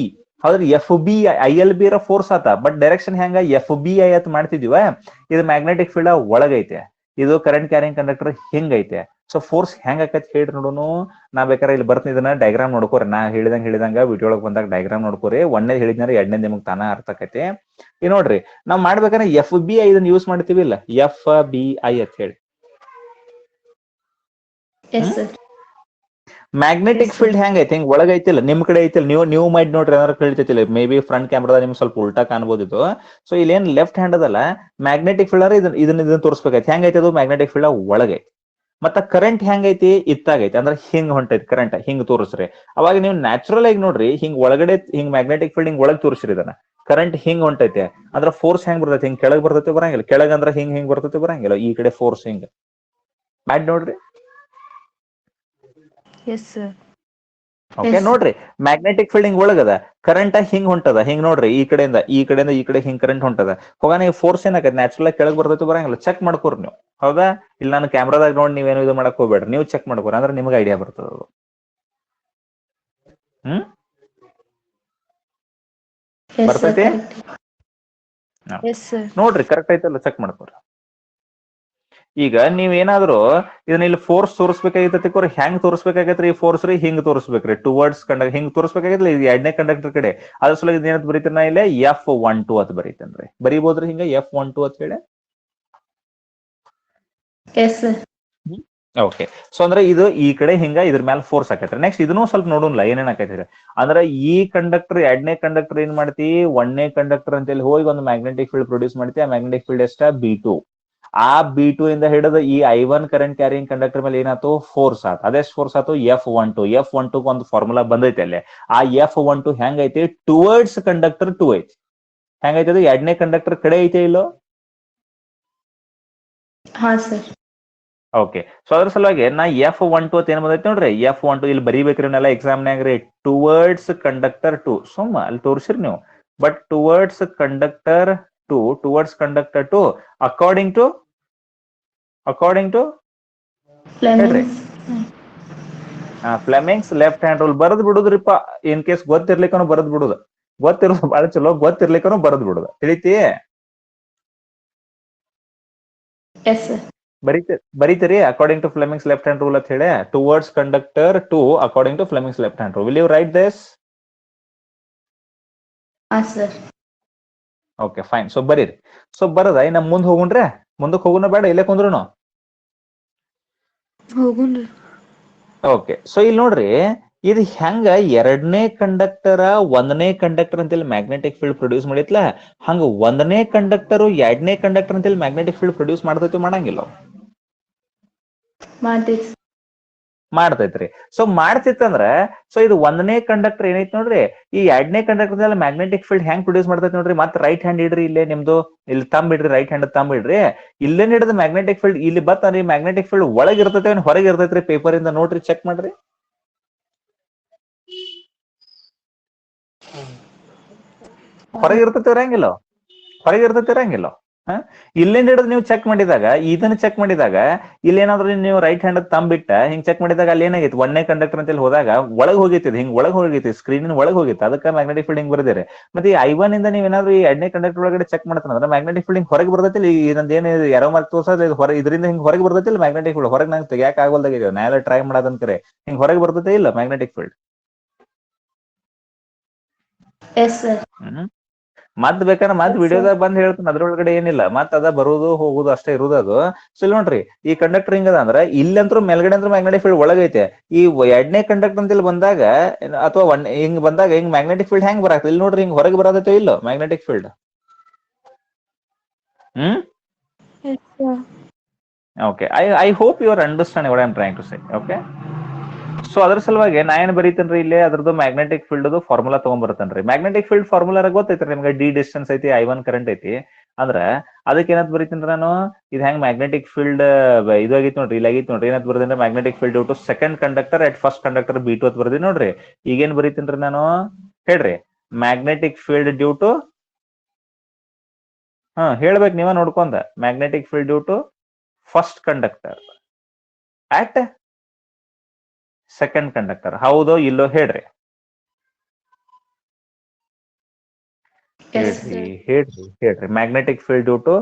ಹೌದ್ರಿ FB. ILB ಇರೋ ಫೋರ್ಸ್ ಆತ, ಬಟ್ ಡೈರೆಕ್ಷನ್ ಹೆಂಗ FBI ಅಂತ ಮಾಡ್ತಿದೀವ, ಇದು ಮ್ಯಾಗ್ನೆಟಿಕ್ ಫೀಲ್ಡ್ ಒಳಗೈತೆ, ಇದು ಕರೆಂಟ್ ಕ್ಯಾರಿಂಗ್ ಕಂಡಕ್ಟರ್ ಹಿಂಗೈತೆ. ಸೊ ಫೋರ್ಸ್ ಹೆಂಗ್ ಆಕೈತಿ ಹೇಳ್ರಿ ನೋಡೋನು. ನಾ ಬೇಕಾದ್ರೆ ಇಲ್ಲಿ ಬರ್ತೀನಿ, ಇದನ್ನ ಡೈಗ್ರಾಮ್ ನೋಡ್ಕೋರಿ. ನಾ ಹೇಳಿದಂಗ ವಿಡಿಯೋ ಒಳಗೆ ಬಂದಾಗ ಡೈಗ್ರಾಮ್ ನೋಡ್ಕೋರಿ. ಒಂದೇ ಹೇಳಿದ್ನಾರ ಎರಡನೇ ನಿಮ್ಗೆ ತಾನ ಅರ್ಥ ಆಕೈತಿ. ಈ ನೋಡ್ರಿ, ನಾವ್ ಮಾಡ್ಬೇಕಾದ್ರೆ FBI ಇದನ್ನ ಯೂಸ್ ಮಾಡ್ತೀವಿ ಇಲ್ಲ, FBI ಅಂತ ಹೇಳಿ. Yes sir. ಮ್ಯಾಗ್ನೆಟಿಕ್ ಫೀಲ್ಡ್ ಹೆಂಗ್ ಐತಿ, ಹಿಂಗ್ ಒಳಗ ಐತಿಲ್ಲ, ನಿಮ್ ಕಡೆ ಐತಿಲ್ಲ, ನೀವು ಮಾಡಿ ನೋಡ್ರಿ, ಏನಾರು ಕಳಿತೈತಿಲ್ಲ. ಮೇ ಬಿ ಫ್ರಂಟ್ ಕ್ಯಾಮ್ರಾದ ನಿಮ್ಗೆ ಸ್ವಲ್ಪ ಉಲ್ಟಾ ಕಾಣ್ಬೋದು ಇದು. ಸೊ ಇಲ್ಲಿ ಏನ್ ಲೆಫ್ಟ್ ಹ್ಯಾಂಡ್ ಅದಲ್ಲ, ಮ್ಯಾಗ್ನೆಟಿಕ್ ಫೀಲ್ಡ್ ಅಂದ್ರೆ ಇದನ್ನ ತೋರಿಸ್ಬೇಕೈತಿ. ಹೆಂಗೈತಿ ಅದು ಮ್ಯಾಗ್ನೆಟಿಕ್ ಫೀಲ್ಡ್ ಒಳಗೈತಿ. ಮತ್ತ ಕರೆಂಟ್ ಹೆಂಗೈತಿ, ಇತ್ತಾಗೈತಿ, ಅಂದ್ರೆ ಹಿಂಗ್ ಹೊಂಟೈತಿ ಕರೆಂಟ್, ಹಿಂಗ್ ತೋರಿಸ್ರಿ. ಅವಾಗ ನೀವು ನ್ಯಾಚುರಲ್ ಆಗಿ ನೋಡ್ರಿ, ಹಿಂಗ್ ಒಳಗಡೆ ಹಿಂಗ್ ಮ್ಯಾಗ್ನೆಟಿಕ್ ಫೀಲ್ಡ್ ಹಿಂಗ್ ಒಳಗ್ ತೋರಿಸ್ರಿ ಇದನ್ನ. ಕರೆಂಟ್ ಹಿಂಗ್ ಹೊಂಟೈತೆ ಅಂದ್ರೆ ಫೋರ್ಸ್ ಹೆಂಗ್ ಬರ್ತೈತಿ, ಹಿಂಗ್ ಕೆಳಗ್ ಬರ್ತೈತಿ ಬರಂಗಿಲ್ಲ. ಕೆಳಗ್ ಅಂದ್ರೆ ಹಿಂಗ್ ಬರ್ತೈತಿ ಬರಂಗಿಲ್ಲ. ಈ ಕಡೆ ಫೋರ್ಸ್ ಹಿಂಗ್ ಮಾಡಿ ನೋಡ್ರಿ. Yes sir. ಓಕೆ, ನೋಡ್ರಿ ಮ್ಯಾಗ್ನೆಟಿಕ್ ಫೀಲ್ಡ್ ಹಿಂಗ್ ಒಳಗದ, ಕರೆಂಟ್ ಹಿಂಗ್ ಹೊಂಟದ, ಹಿಂಗ್ ನೋಡ್ರಿ, ಈ ಕಡೆಯಿಂದ ಈ ಕಡೆ ಹಿಂಗ್ ಕರೆಂಟ್ ಹೊಂಟದ. ಹೋಗಾನ ಈ ಫೋರ್ಸ್ ಏನಾಗತ್ತೆ, ನ್ಯಾಚುರಲ್ ಆಗಿ ಕೆಳಗ್ ಬರ್ತೈತಿ ಬರಂಗಿಲ್ಲ. ಚೆಕ್ ಮಾಡ್ಕೋರಿ ನೀವು, ಹೌದಾ? ಇಲ್ಲಿ ನಾನು ಕ್ಯಾಮ್ರಾದಾಗ ನೋಡಿ ನೀವೇನು ಇದು ಮಾಡಕ್ ಹೋಗ್ಬೇಡ್ರಿ, ನೀವು ಚೆಕ್ ಮಾಡ್ಕೋರಿ, ಅಂದ್ರೆ ನಿಮ್ಗೆ ಐಡಿಯಾ ಬರ್ತದ ಅದು. ಬರ್ತೈತಿ ನೋಡ್ರಿ, ಕರೆಕ್ಟ್ ಐತಲ್ಲ, ಚೆಕ್ ಮಾಡ್ಕೋರಿ. ಈಗ ನೀವೇನಾದ್ರು ಇದನ್ನ ಇಲ್ಲಿ ಫೋರ್ಸ್ ತೋರಿಸ್ಬೇಕಾಗಿತ್ತು, ಹೆಂಗ್ ತೋರಿಸ್ಬೇಕಾಗೈತ್ರಿ? ಈ ಫೋರ್ಸ್ ರೀ ಹಿಂಗ್ ತೋರಿಸ್ಬೇಕ್ರಿ, ಟುವರ್ಡ್ಸ್ ಕಂಡಕ್ಟರ್ ಹಿಂಗ್ ತೋರಿಸ್ಬೇಕಾಗಿಲ್ಲ. ಇದು ಎರಡನೇ ಕಂಡಕ್ಟರ್ ಕಡೆ. ಅದ್ರ ಸಲ ಏನಂತ ಬರೀತೀನಿ ನಾ ಇಲ್ಲಿ, F12 ಅಂತ ಬರೀತೇನ್ರಿ. ಬರೀಬೋದ್ರಿ ಹಿಂಗ F12 ಅಂತ ಹೇಳಿ. ಓಕೆ. ಸೊ ಅಂದ್ರೆ ಇದು ಈ ಕಡೆ ಹಿಂಗ ಇದ್ರ ಮೇಲೆ ಫೋರ್ಸ್ ಆಕೈತ್ರಿ. ನೆಕ್ಸ್ಟ್ ಇದನ್ನು ಸ್ವಲ್ಪ ನೋಡೋಣ ಏನೇನ್ ಆಕೈತ್ರಿ. ಅಂದ್ರೆ ಈ ಕಂಡಕ್ಟರ್, ಎರಡನೇ ಕಂಡಕ್ಟರ್ ಏನ್ ಮಾಡ್ತಿ, ಒಂದನೇ ಕಂಡಕ್ಟರ್ ಅಂತ ಹೇಳಿ ಹೋಗಿ ಒಂದು ಮ್ಯಾಗ್ನೆಟಿಕ್ ಫೀಲ್ಡ್ ಪ್ರೊಡ್ಯೂಸ್ ಮಾಡ್ತಿ. ಆ ಮ್ಯಾಗ್ನೆಟಿಕ್ ಫೀಲ್ಡ್ ಎಷ್ಟ, B2. ಆ B2 ಇಂದ ಹಿಡಿದು ಈ I1 ಕರೆಂಟ್ ಕ್ಯಾರಿಂಗ್ ಕಂಡಕ್ಟರ್ ಮೇಲೆ ಏನಾಯ್ತು, ಫೋರ್ಸ್ ಆಯ್ತು. ಅದೆಷ್ಟು ಫೋರ್ಸ್ ಆಯ್ತು, F12. F12 ಒಂದು ಫಾರ್ಮುಲಾ ಬಂದೈತೆ ಅಲ್ಲಿ. ಆ F12 ಹೆಂಗೈತಿ, ಟುವರ್ಡ್ಸ್ ಕಂಡಕ್ಟರ್ 2 ಐತಿ. ಹೆಂಗೈತೆ ಅದು, ಎರಡನೇ ಕಂಡಕ್ಟರ್ ಕಡೆ ಐತೆ ಇಲ್ಲೋ? ಹಾ ಸರ್. ಓಕೆ. ಸೊ ಅದ್ರ ಸಲುವಾಗಿ ನಾ F12 ಅಂತ ಏನ್ ಬಂದೈತಿ ನೋಡ್ರಿ, F12 ಇಲ್ಲಿ ಬರೀಬೇಕ್ರಿ ನೆಲ್ಲ ಎಕ್ಸಾಮ್ನಾಗ್ರಿ, ಟುವರ್ಡ್ಸ್ ಕಂಡಕ್ಟರ್ 2. ಸುಮ್ಮ ಅಲ್ಲಿ ತೋರಿಸಿರಿ ನೀವು, but towards conductor 2 according to ಹೇಳ್ರಿ, ಫ್ಲೆಮಿಂಗ್ಸ್ ಲೆಫ್ಟ್ ಹ್ಯಾಂಡ್ ರೂಲ್ ಬರದ್ ಬಿಡುದ್ರಿಪ್ಪ. ಇನ್ ಕೇಸ್ ಗೊತ್ತಿರ್ಲಿಕ್ಕನು ಬರದ್ ಬಿಡುದು, ಗೊತ್ತಿರೋದು ಬಹಳ ಚಲೋ, ಗೊತ್ತಿರ್ಲಿಕ್ಕನು ಬರದ್ ಬಿಡುದು. ತಿಳಿತಿ? ಬರೀತೀರಿ according to Fleming's left hand rule ಅಂತ ಹೇಳಿ, towards conductor 2 according to Fleming's left hand rule. Will you write this? Okay, fine. So ಬರೀರಿ. ಸೊ ಬರದ ಇನ್ನ ಮುಂದ್ ಹೋಗುಣ್ರೆ, ಮುಂದಕ್ಕೆ ಹೋಗುಣ ಬೇಡ, ಇಲ್ಲೇ ಕುಂದ್ರುನು? ಹೋಗುಣ್ರಿ. ಓಕೆ. ಸೊ ಇಲ್ಲಿ ನೋಡ್ರಿ, ಇದು ಹೆಂಗ ಎರಡನೇ ಕಂಡಕ್ಟರ್ ಒಂದನೇ ಕಂಡಕ್ಟರ್ ಅಂತೇಳಿ ಮ್ಯಾಗ್ನೆಟಿಕ್ ಫೀಲ್ಡ್ ಪ್ರೊಡ್ಯೂಸ್ ಮಾಡಿತ್ಲ, ಹಂಗ ಒಂದನೇ ಕಂಡಕ್ಟರ್ ಎರಡನೇ ಕಂಡಕ್ಟರ್ ಅಂತೇಳಿ ಮ್ಯಾಗ್ನೆಟಿಕ್ ಫೀಲ್ಡ್ ಪ್ರೊಡ್ಯೂಸ್ ಮಾಡ್ತೈತಿ ಮಾಡಂಗಿಲ್ಲ? ಮಾಡ್ತೈತ್ರಿ. ಸೊ ಮಾಡ್ತಿತ್ತಂದ್ರ, ಸೊ ಇದು ಒಂದನೇ ಕಂಡಕ್ಟರ್ ಏನೈತಿ ನೋಡ್ರಿ, ಈ ಎರಡನೇ ಕಂಡಕ್ಟರ್ ಮ್ಯಾಗ್ನೆಟಿಕ್ ಫೀಲ್ಡ್ ಹೆಂಗ್ ಪ್ರೊಡ್ಯೂಸ್ ಮಾಡ್ತೈತಿ ನೋಡ್ರಿ. ಮತ್ತೆ ರೈಟ್ ಹ್ಯಾಂಡ್ ಇಡ್ರಿ, ಇಲ್ಲೇ ನಿಮ್ದು ಇಲ್ಲಿ ತಂಬ್ ಇಡ್ರಿ, ರೈಟ್ ಹ್ಯಾಂಡ್ ತಂಬ್ ಇಡ್ರಿ. ಇಲ್ಲೇ ಹಿಡಿದ ಮ್ಯಾಗ್ನೆಟಿಕ್ ಫೀಲ್ಡ್ ಇಲ್ಲಿ ಬತ್ತಂದ್ರಿ, ಮ್ಯಾಗ್ನೆಟಿಕ್ ಫೀಲ್ಡ್ ಒಳಗ್ ಇರ್ತೈತೆ ಹೊರಗೆ ಇರ್ತೈತ್ರಿ, ಪೇಪರ್ ಇಂದ ನೋಡ್ರಿ, ಚೆಕ್ ಮಾಡ್ರಿ. ಹೊರಗೆ ಇರಂಗಿಲ್ಲ, ಹೊರಗೆ ಇರಂಗಿಲ್ಲ. ಇಲ್ಲಿಂದ ಹಿಡಿದು ನೀವು ಚೆಕ್ ಮಾಡಿದಾಗ, ಇದನ್ನ ಚೆಕ್ ಮಾಡಿದಾಗ, ಇಲ್ಲೇನಾದ್ರೂ ನೀವು ರೈಟ್ ಹ್ಯಾಂಡ್ ತಂಬಿಟ್ಟ ಹಿಂಗ್ ಚೆಕ್ ಮಾಡಿದಾಗ ಅಲ್ಲಿ ಏನಾಗೈತಿ, ಒಂದನೇ ಕಂಡಕ್ಟರ್ ಅಂತ ಹೇಳಿ ಹೋದಾಗ ಒಳಗ್ ಹೋಗೈತಿ, ಹಿಂಗ್ ಒಳಗ್ ಹೋಗೈತಿ, ಸ್ಕ್ರೀನ್ ಒಳಗ್ ಹೋಗಿತ್ತು. ಅದಕ್ಕೆ ಮ್ಯಾಗ್ನೆಟಿಕ್ ಫೀಲ್ಡ್ ಹಿಂಗ್ ಬರ್ದಿರಿ. ಮತ್ತೆ ಈ I1 ಇಂದ ನೀವ್ ಏನಾದ್ರು ಈ ಎರಡನೇ ಕಂಡಕ್ಟರ್ ಒಳಗಡೆ ಚೆಕ್ ಮಾಡ್ತಾನಂದ್ರೆ ಮ್ಯಾಗ್ನೆಟಿಕ್ ಫೀಲ್ಡ್ ಹೊರಗೆ ಬರ್ತೈತಿ. ಇದೊಂದು ಏನು ಯಾರೋ ಮಾರ್ಕ್ ತೋರ್ಸೋದು, ಇದರಿಂದ ಹಿಂಗ್ ಹೊರಗೆ ಬರ್ತೈತಿ ಇಲ್ಲ ಮ್ಯಾಗ್ನೆಟಿಕ್ ಫೀಲ್ಡ್. ಹೊರಗೆ ನಂಗೆ ತೆಗಿಯಕ್ ಆಗೋಲ್ದಾಗಿದೆ, ನಾ ಎಲ್ಲ ಟ್ರೈ ಮಾಡೋದಂಕರೆ ಹಿಂಗ್ ಹೊರಗೆ ಬರ್ತೈತೆ ಇಲ್ಲ ಮ್ಯಾಗ್ನೆಟಿಕ್ ಫೀಲ್ಡ್? ಮತ್ ಬೇಕಾದ್ರೆ ಮತ್ ವಿಡಿಯೋದಾಗ ಬಂದ್ ಹೇಳ್ತಾನೆ, ಅದ್ರೊಳಗಡೆ ಏನಿಲ್ಲ, ಮತ್ ಅದ ಬರುದು ಹೋಗುದು ಅಷ್ಟೇ ಇರುದು ಅದು. ಸೊ ಇಲ್ಲಿ ನೋಡ್ರಿ, ಈ ಕಂಡಕ್ಟರ್ ಹಿಂಗದ ಅಂದ್ರೆ ಇಲ್ಲಂತೂ ಮೇಲ್ಗಡೆ ಅಂತೂ ಮ್ಯಾಗ್ನೆಟಿಕ್ ಫೀಲ್ಡ್ ಒಳಗೈತೆ. ಈ ಎರಡನೇ ಕಂಡಕ್ಟರ್ ಅಂತ ಇಲ್ಲಿ ಬಂದಾಗ ಅಥವಾ ಹಿಂಗ್ ಬಂದಾಗ ಹಿಂಗ್ ಮ್ಯಾಗ್ನೆಟಿಕ್ ಫೀಲ್ಡ್ ಹೆಂಗ್ ಬರಾಕ್ತದೆ ಇಲ್ಲಿ ನೋಡ್ರಿ, ಹಿಂಗ್ ಹೊರಗೆ ಬರೋದೈತೆ ಇಲ್ಲೋ magnetic field? Okay, I hope you are understanding what I'm trying to say. Okay. So ಅದ್ರ ಸಲುವಾಗಿ ನಾ ಏನ್ ಬರೀತೇನ್ರಿ ಇಲ್ಲಿ ಅದ್ರದ್ದು ಮ್ಯಾಗ್ನೆಟಿಕ್ ಫೀಲ್ಡ್ ಫಾರ್ಮುಲಾ ತಗೊಂಡ್ಬರ್ತೇನ್ರಿ. ಮ್ಯಾಗ್ನೆಟಿಕ್ ಫೀಲ್ಡ್ ಫಾರ್ಮುಲಾ ಗೊತ್ತೈತ್ರಿ ನಿಮ್ಗೆ, ಡಿ ಡಿಸ್ಟೆನ್ಸ್ ಐತಿ, I1 ಕರೆಂಟ್ ಐತಿ. ಅಂದ್ರ ಅದಕ್ಕೆ ಏನಂತ ಬರೀತೀನಿ ನಾನು, ಇದು ಹೆಂಗ್ ಮ್ಯಾಗ್ನೆಟಿಕ್ ಫೀಲ್ಡ್ ಇದು ಆಗೈತಿ ನೋಡ್ರಿ, ಇಲ್ಲಿ ಆಗೈತಿ ನೋಡ್ರಿ. ಏನಂತ ಬರ್ತೀನಿ, magnetic field due to second conductor at first conductor B2 ಅಂತ ಬರ್ತೀನಿ ನೋಡ್ರಿ. ಈಗೇನ್ ಬರೀತೀನ್ರಿ ನಾನು ಹೇಳ್ರಿ, ಮ್ಯಾಗ್ನೆಟಿಕ್ ಫೀಲ್ಡ್ ಡ್ಯೂ ಟು, ಹೇಳ್ಬೇಕು ನೀವ ನೋಡ್ಕೊಂಡ, magnetic field due to first conductor at second conductor. ಹೌದೋ ಇಲ್ಲೋ ಹೇಳ್ರಿ, Yes, ಹೇಳ್ರಿ sir. ಹೇಳ್ರಿ ಹೇಳ್ರಿ. Magnetic field due to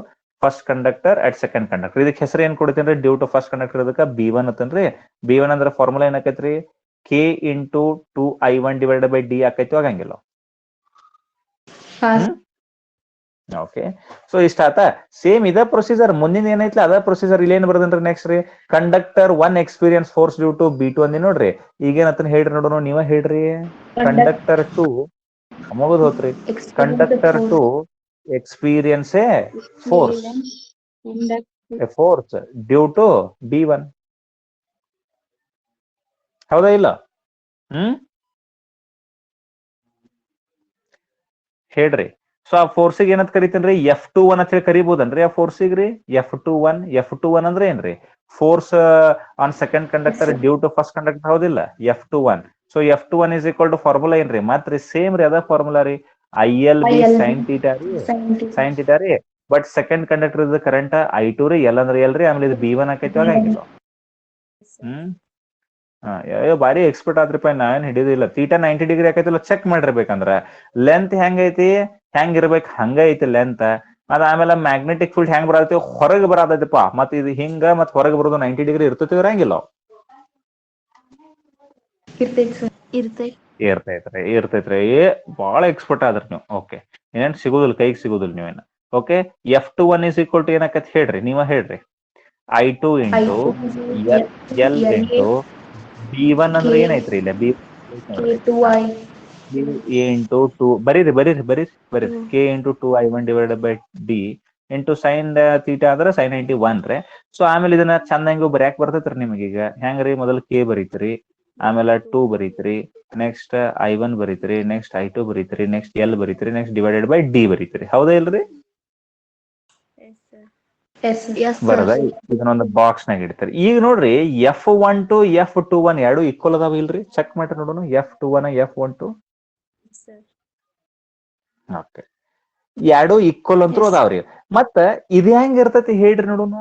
first conductor at second conductor. ಇದಕ್ಕೆ ಹೆಸರು ಏನ್ ಕೊಡ್ತೀನಿ, ಡ್ಯೂ ಟು ಫಸ್ಟ್ ಕಂಡಕ್ಟರ್ ಇದಕ್ಕೆ B1 ಅಂತನ್ರಿ. B1 ಅಂದ್ರೆ ಫಾರ್ಮುಲಾ ಏನಾಕೈತ್ರಿ, K into 2I1 divided by D ಆಕೈತಿ, ಆಗಂಗಿಲ್ಲ. ಹಾ ಓಕೆ, ಸೊ ಇಷ್ಟ ಆತ. ಸೇಮ್ ಇದ ಪ್ರೊಸೀಜರ್ ಮುಂದಿನ ಏನೈತ್ಲ ಅದ ಪ್ರೊಸೀಜರ್ ಇಲ್ಲಿ ಏನ್ ಬರ್ದನ್ರಿ ನೆಕ್ಸ್ಟ್ ರೀ, conductor 1 experience force due to B2 ಅಂದಿ ನೋಡ್ರಿ. ಈಗೇನಂತ ಹೇಳ್ರಿ ನೋಡೋಣ, ನೀವ ಹೇಳ್ರಿ. ಕಂಡಕ್ಟರ್ 2 ಮುಗಿದ್ ಹೋತ್ರಿ. Conductor 2 experience a force, a force due to B1. ಹೌದಾ ಇಲ್ಲ? ಹೇಳ್ರಿ. ಸೊ ಆ ಫೋರ್ಸಿಗೆ ಏನಂತ ಕರಿತೇನ್ರಿ, F21 ಅಂತ ಹೇಳಿ ಕರಿಬಹುದನ್ರಿ ಆ ಫೋರ್ಸಿಗೆ ರೀ. F21 ಅಂದ್ರೆ ಏನ್ರಿ, force on second conductor due to first conductor, ಹೌದಿಲ್ಲ? F21. So F21 is equal to formula ಏನ್ರಿ, ಮತ್ರಿ ಸೇಮ್ ರೀ ಅದ ಫಾರ್ಮುಲಾ ರೀ, ILB ಸೈನ್ ಥೀಟಾ ರೀ, ಸೈನ್ ಥೀಟಾ ರೀ. ಬಟ್ ಸೆಕೆಂಡ್ ಕಂಡಕ್ಟರ್ ಇದ್ ಕರೆಂಟ್ I2 ರೀ, L ಅಂದ್ರೆ ಎಲ್ ರೀ, ಆಮೇಲೆ ಇದು B1 ಆಕೈತಿ, ಆಗಂಗಿಲ್ಲ. ಬಾರಿ ಎಕ್ಸ್ಪರ್ಟ್ ಆದ್ರಿಪ್ಪ, ನಾವೇನ್ ಹಿಡಿದಿಲ್ಲ. ತೀಟಾ 90 ಡಿಗ್ರಿ ಆಕೈತಿಲ್ಲ ಚೆಕ್ ಮಾಡಿರ್ಬೇಕಂದ್ರ, ಲೆಂತ್ ಹೆಂಗೈತಿ, ಹೆಂಗ್ ಇರ್ಬೇಕು ಹಂಗ ಐತಿ ಲೆಂತ್. ಅದ ಆಮೇಲೆ ಮ್ಯಾಗ್ನೆಟಿಕ್ ಫೀಲ್ಡ್ ಹೆಂಗ್ ಬರತೈತಿ, ಹೊರಗೆ ಬರತೈತಿಪ್ಪ. ಮತ್ ಇದು ಹಿಂಗ ಮತ್ ಹೊರಗೆ ಬರೋದು 90 ಡಿಗ್ರಿ ಇರ್ತೈತಿ, ಇರಂಗಿಲ್ಲ? ಇರ್ತೈತ್ರಿ. ಬಹಳ ಎಕ್ಸ್ಪರ್ಟ್ ಆದ್ರಿ ನೀವು. ಓಕೆ, ಏನೇನ್ ಸಿಗುದಿಲ್ಲ, ಕೈಗೆ ಸಿಗುದಿಲ್ಲ ನೀವೇನ. Okay, F21 is equal to ಏನಕತ್ ಹೇಳ್ರಿ, ನೀವ ಹೇಳ್ರಿ. I2 into L into B1 ಅಂದ್ರೆ ಏನೈತ್ರಿ ಇಲ್ಲ, B ನೋಡ್ರಿ, ಎ ಇಂಟು 2 ಬರೀರಿ ಬರೀರಿ ಬರೀರಿ ಬರೀರಿ, K into 2I1 divided by D into sine theta ಅಂದ್ರೆ ಸೈನ್ 91 ರೀ. ಸೊ ಆಮೇಲೆ ಇದನ್ನ ಚಂದಂಗ ಬರ್ಯಾಕ್ ಬರ್ತೈತ್ರಿ ನಿಮಗೆ. ಈಗ ಹೆಂಗ್ರಿ, ಮೊದಲು K ಬರೀತ್ರಿ, ಆಮೇಲೆ 2 ಬರೀತ್ರಿ, ನೆಕ್ಸ್ಟ್ I1 ಬರೀತ್ರಿ, ನೆಕ್ಸ್ಟ್ I2 ಬರೀತ್ರಿ, ನೆಕ್ಸ್ಟ್ ಎಲ್ ಬರೀತ್ರಿ, ನೆಕ್ಸ್ಟ್ ಡಿವೈಡೆಡ್ ಬೈ ಡಿ ಬರೀತ್ರಿ. ಹೌದಾ ಇಲ್ರಿ? ಬರದ ಇದನ್ನೊಂದು ಬಾಕ್ಸ್ ನಾಗ ಇಡ್ತಾರೆ. ಈಗ ನೋಡ್ರಿ, F12 F21 ಎರಡು ಈಕ್ವಲ್ ಅದಾವ ಇಲ್ರಿ, ಚೆಕ್ ಮಾಡ್ರಿ ನೋಡೋಣ. F21 F12 ಓಕೆ, ಎರಡು ಈಕ್ವಲ್ ಅಂತೂ ಅದಾವ್ರಿ. ಮತ್ತ ಇದು ಹೆಂಗ್ ಇರ್ತೈತಿ ಹೇಳ್ರಿ ನೋಡೋಣ,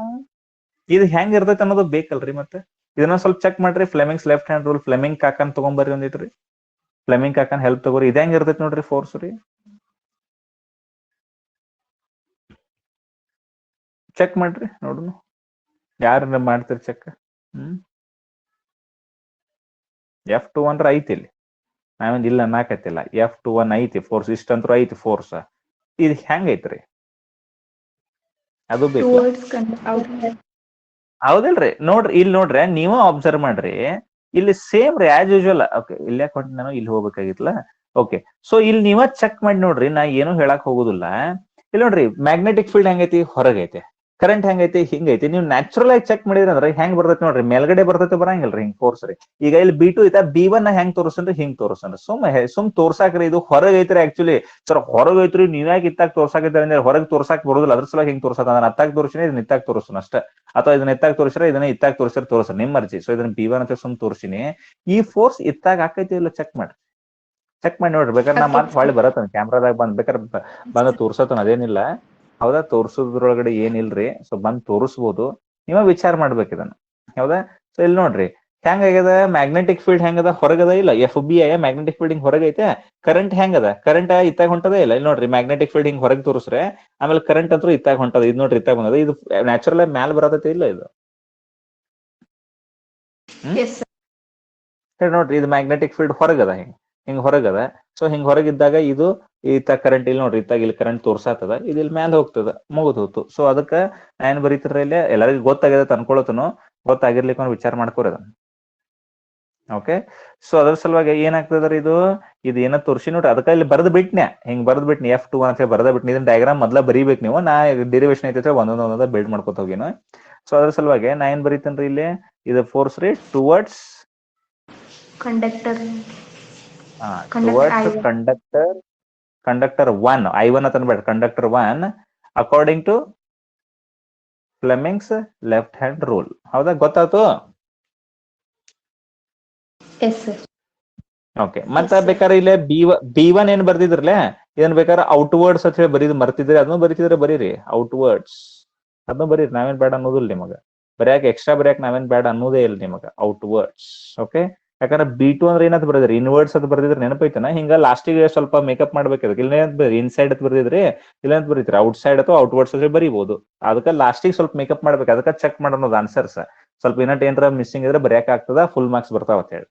ಇದು ಹೆಂಗ್ ಇರ್ತೈತಿ ಅನ್ನೋದು ಬೇಕಲ್ರಿ. ಮತ್ತೆ ಇದನ್ನ ಸ್ವಲ್ಪ ಚೆಕ್ ಮಾಡ್ರಿ. Fleming's left hand rule, Fleming ಕಾಕನ್ ತಗೊಂಬರ್ರಿ ಒಂದಿಟ್ರಿ, ಫ್ಲೆಮಿಂಗ್ ಕಾಕನ್ ಹೆಲ್ಪ್ ತಗೋರಿ. ಇದು ಹೆಂಗ್ ಇರ್ತೈತಿ ನೋಡ್ರಿ ಫೋರ್ಸ್ ರೀ, ಚೆಕ್ ಮಾಡ್ರಿ ನೋಡುನು, ಯಾರ ಮಾಡ್ತೀರಿ ಚೆಕ್. F21 ಅಂದ್ರೆ ಐತಿ ಇಲ್ಲಿ, ನಾವೇನ್ ಇಲ್ಲ ಅನ್ನಕತ್ತಿಲ್ಲ. F21 ಐತಿ ಫೋರ್ಸ್, ಇಷ್ಟಂತ್ರು ಐತಿ ಫೋರ್ಸ್. ಇದು ಹೆಂಗ್ ಐತ್ರಿ ಅದು ಬೇಕಲ್ಲ? ಹೌದಿಲ್ರಿ? ನೋಡ್ರಿ ಇಲ್ಲಿ ನೋಡ್ರಿ, ನೀವ ಅಬ್ಸರ್ವ್ ಮಾಡ್ರಿ, ಇಲ್ಲಿ ಸೇಮ್ ರೀ ಆಸ್ ಯೂಶುವಲ್. ಓಕೆ, ಇಲ್ಲಿ ಯಾಕೆ ಹೊಂಟಿ ನಾನು, ಇಲ್ಲಿ ಹೋಗ್ಬೇಕಾಗಿತ್ತಲ್ಲ. ಓಕೆ, ಸೊ ಇಲ್ಲಿ ನೀವ ಚೆಕ್ ಮಾಡಿ ನೋಡ್ರಿ, ನಾ ಏನು ಹೇಳಕ್ ಹೋಗುದಿಲ್ಲ. ಇಲ್ಲಿ ನೋಡ್ರಿ, ಮ್ಯಾಗ್ನೆಟಿಕ್ ಫೀಲ್ಡ್ ಹೆಂಗೈತಿ, ಹೊರಗೈತೆ. ಕರೆಂಟ್ ಹೆಂಗೈತಿ, ಹಿಂಗೈತಿ. ನೀವು ನ್ಯಾಚುರಲ್ ಆಗಿ ಚೆಕ್ ಮಾಡಿದ್ರಿ ಅಂದ್ರೆ ಹೆಂಗ್ ಬರ್ತೈತಿ ನೋಡ್ರಿ, ಮೇಲ್ಗಡೆ ಬರ್ತೈತಿ, ಬರಂಗಿಲ್ರಿ ಹಿಂಗ್ ಫೋರ್ಸ್ ರೀ. ಈಗ ಇಲ್ಲಿ B2 ಐತಾ, B1 ಹೆಂಗ್ ತೋರಿಸ್ರಿ, ಹಿಂಗ್ ತೋರಿಸ್ರಿ. ಸುಮ್ ತೋರ್ಸಾಕ್ರಿ, ಇದು ಹೊರಗೈತ್ರಿ. ಆಕ್ಚುಲಿ ಸರ್ ಹೊರಗೈತ್ರಿ, ನೀವ್ಯಾಗ ಇತ್ತಾಗ ತೋರ್ಸಾಕಿದ್ರಿ ಅಂದ್ರೆ ಹೊರಗೆ ತೋರ್ಸಾಕ್ ಬರುದಿಲ್ಲ, ಅದ್ರ ಸಲ ಹಿಂಗ್ ತೋರ್ಸದ. ನಾನು ಅತ್ತಾಗ ತೋರಿಸಿನಿ, ಇದನ್ನ ಇತ್ತಾಗ ತೋರಿಸ್ತಾನ ಅಷ್ಟೇ. ಅಥವಾ ಇದನ್ನ ಎತ್ತಾಗ ತೋರಿಸ್ರೆ, ಇದನ್ನ ಇತ್ತಾಗ ತೋರಿಸ್ರಿ, ನಿಮ್ ಮರ್ಜಿ. ಸೊ ಇದನ್ನ B1 ಅಂತ ಸುಮ್ ತೋರಿಸಿನಿ. ಈ ಫೋರ್ಸ್ ಇತ್ತಾಗ ಆಕೈತಿ ಇಲ್ಲ ಚೆಕ್ ಮಾಡಿ, ಚೆಕ್ ಮಾಡಿ ನೋಡ್ರಿ. ಬೇಕಾದ್ರೆ ನಾ ಮಾತು ಹೊಳ್ಳಿ ಬರತ್ತನ ಕ್ಯಾಮ್ರಾದಾಗ ಬೇಕಾದ್ರೆ ಬಂದ ತೋರ್ಸತನ, ಅದೇನಿಲ್ಲ. ಹೌದಾ, ತೋರ್ಸೋದ್ರೊಳಗಡೆ ಏನಿಲ್ರಿ. ಸೊ ಬಂದ್ ತೋರಿಸ್ಬೋದು, ನೀವ ವಿಚಾರ ಮಾಡ್ಬೇಕು ಇದನ್ನ. ಹೌದಾ, ಸೊ ಇಲ್ಲಿ ನೋಡ್ರಿ ಹೆಂಗಾಗ್ಯದ, ಮ್ಯಾಗ್ನೆಟಿಕ್ ಫೀಲ್ಡ್ ಹೆಂಗದ, ಹೊರಗದ ಇಲ್ಲ. FBI ಮ್ಯಾಗ್ನೆಟಿಕ್ ಫೀಲ್ಡ್ ಹಿಂಗ್ ಹೊರಗೈತೆ. ಕರೆಂಟ್ ಹೆಂಗದ, ಕರೆಂಟ್ ಇತ್ತಾಗ ಹೊಂಟದ ಇಲ್ಲ. ಇಲ್ಲಿ ನೋಡ್ರಿ, ಮ್ಯಾಗ್ನೆಟಿಕ್ ಫೀಲ್ಡ್ ಹಿಂಗ್ ಹೊರಗೆ ತೋರಿಸ್ರೆ, ಆಮೇಲೆ ಕರೆಂಟ್ ಅಂತೂ ಇತ್ತಾಗ ಹೊಂಟದ. ಇದು ನೋಡ್ರಿ ಇತ್ತಾಗ ಬಂದದ. ಇದು ನ್ಯಾಚುರಲ್ ಆಗಿ ಮ್ಯಾಲ್ ಬರತೈತಿ ಇಲ್ಲ ಇದು. ಹೇಳಿ ನೋಡ್ರಿ, ಇದು ಮ್ಯಾಗ್ನೆಟಿಕ್ ಫೀಲ್ಡ್ ಹೊರಗದ, ಹಿಂಗ್ ಹೊರಗದ. ಸೊ ಹಿಂಗ್ ಹೊರಗಿದ್ದಾಗ ಇದು ಇತ್ತ ಕರೆಂಟ್, ಇಲ್ಲಿ ನೋಡ್ರಿ ಇತ್ತಾಗ ಇಲ್ಲಿ ಕರೆಂಟ್ ತೋರ್ಸಾತದ, ಇದು ಇಲ್ಲಿ ಮ್ಯಾಲ ಹೋಗ್ತದ, ಮುಗಿದ್ ಹೋತು. ಸೊ ಅದಕ್ಕ ಏನ್ ಬರೀತಿರ ಇಲ್ಲಿ, ಎಲ್ಲರಿಗೂ ಗೊತ್ತಾಗ್ಯದ ಅನ್ಕೊಳತನು. ಗೊತ್ತಾಗಿರ್ಲಿಕ್ಕೆ ಒಂದು ವಿಚಾರ ಮಾಡ್ಕೋರಿ ಅದನ್ನ. ಓಕೆ, ಸೊ ಅದ್ರ ಸಲುವಾಗಿ ಏನಾಗ್ತದ್ರಿ, ಇದು ಏನ ತೋರಿಸಿ ನೋಡ್ರಿ. ಅದಕ್ಕ ಇಲ್ಲಿ ಬರೆದ್ ಬಿಟ್ನ್ಯಾ, ಹಿಂಗ್ ಬರೆದ್ ಬಿಟ್ನಿ F2 ಅಂತ ಹೇಳಿ ಬರೆದ ಬಿಟ್ನಿ. ಇದನ್ನ ಡಯಾಗ್ರಾಮ್ ಮೊದ್ಲ ಬರೀಬೇಕು ನೀವು. ನಾ ಡೆರಿವೇಶನ್ ಐತೆ ಒಂದೊಂದ ಬಿಲ್ಡ್ ಮಾಡ್ಕೊತ ಹೋಗಿನ. ಸೊ ಅದ್ರ ಸಲುವಾಗಿ ನಾ ಏನ್ ಬರೀತೇನ್ರಿ ಇಲ್ಲಿ, ಇದು ಫೋರ್ಸ್ ರೀ towards Conductor. Conductor Towards I1. conductor 1 I1 ಅಂತ ಅನ್ಬೇಡ conductor 1 according to Fleming's left hand rule. ಹೌದಾ, ಗೊತ್ತಾಯ್ತು? Yes, sir. ಓಕೆ, ಮತ್ತ ಬೇಕಾದ್ರೆ ಇಲ್ಲೇ ಬಿ1 ಏನ್ ಬರ್ದಿದ್ರಲ್ಲ, ಇದನ್ ಬೇಕಾದ್ರೆ ಔಟ್ವರ್ಡ್ಸ್ ಅಂತ ಹೇಳಿ ಬರೀದ್ ಮರ್ತಿದ್ರಿ, ಅದನ್ನು ಬರೀತಿದ್ರೆ ಬರೀರಿ. ಔಟ್ವರ್ಡ್ಸ್ ಅದನ್ನು ಬರೀರಿ, ನಾವೇನ್ ಬೇಡ ಅನ್ನೋದಿಲ್ಲ ನಿಮಗ. ಬರೆಯಾಕ ಎಕ್ಸ್ಟ್ರಾ ಬರೆಯಾಕ ನಾವೇನ್ ಬೇಡ ಅನ್ನೋದೇ ಇಲ್ಲ ನಿಮಗ. ಔಟ್ವರ್ಡ್ಸ್. ಓಕೆ, ಯಾಕಂದ್ರೆ ಬಿ2 ಅಂದ್ರೆ ಏನಂತ ಬರ್ದಿದ್ರಿ, ಇನ್ವರ್ಡ್ಸ್ ಅಂತ ಬರ್ದಿದ್ರೆ ನೆನಪೈತನ? ಹಿಂಗ ಲಾಸ್ಟಿಗೆ ಸ್ವಲ್ಪ ಮೇಕಪ್ ಮಾಡ್ಬೇಕು. ಇಲ್ಲ ಇನ್ಸೈಡ್ ಅಂತ ಬರ್ದಿದ್ರಿ, ಇಲ್ಲ ಅಂತ ಬರೀತೀರಿ ಔಟ್ಸೈಡ್ ಅಥವಾ ಔಟ್ವರ್ಡ್ಸ್ ಅಂತ ಬರೀಬಹುದು. ಅದಕ್ಕೆ ಲಾಸ್ಟಿಗೆ ಸ್ವಲ್ಪ ಮೇಕಪ್ ಮಾಡ್ಬೇಕು, ಅದಕ್ಕೆ ಚೆಕ್ ಮಾಡೋದು ಆನ್ಸರ್ಸ್. ಸ್ವಲ್ಪ ಏನಟ್ ಏನಾರ ಮಿಸ್ಸಿಂಗ್ ಇದ್ರೆ ಬರೆಯಕ್ ಆಗ್ತದ, ಫುಲ್ ಮಾರ್ಕ್ಸ್ ಬರ್ತಾವ ಅಂತ ಹೇಳಿ.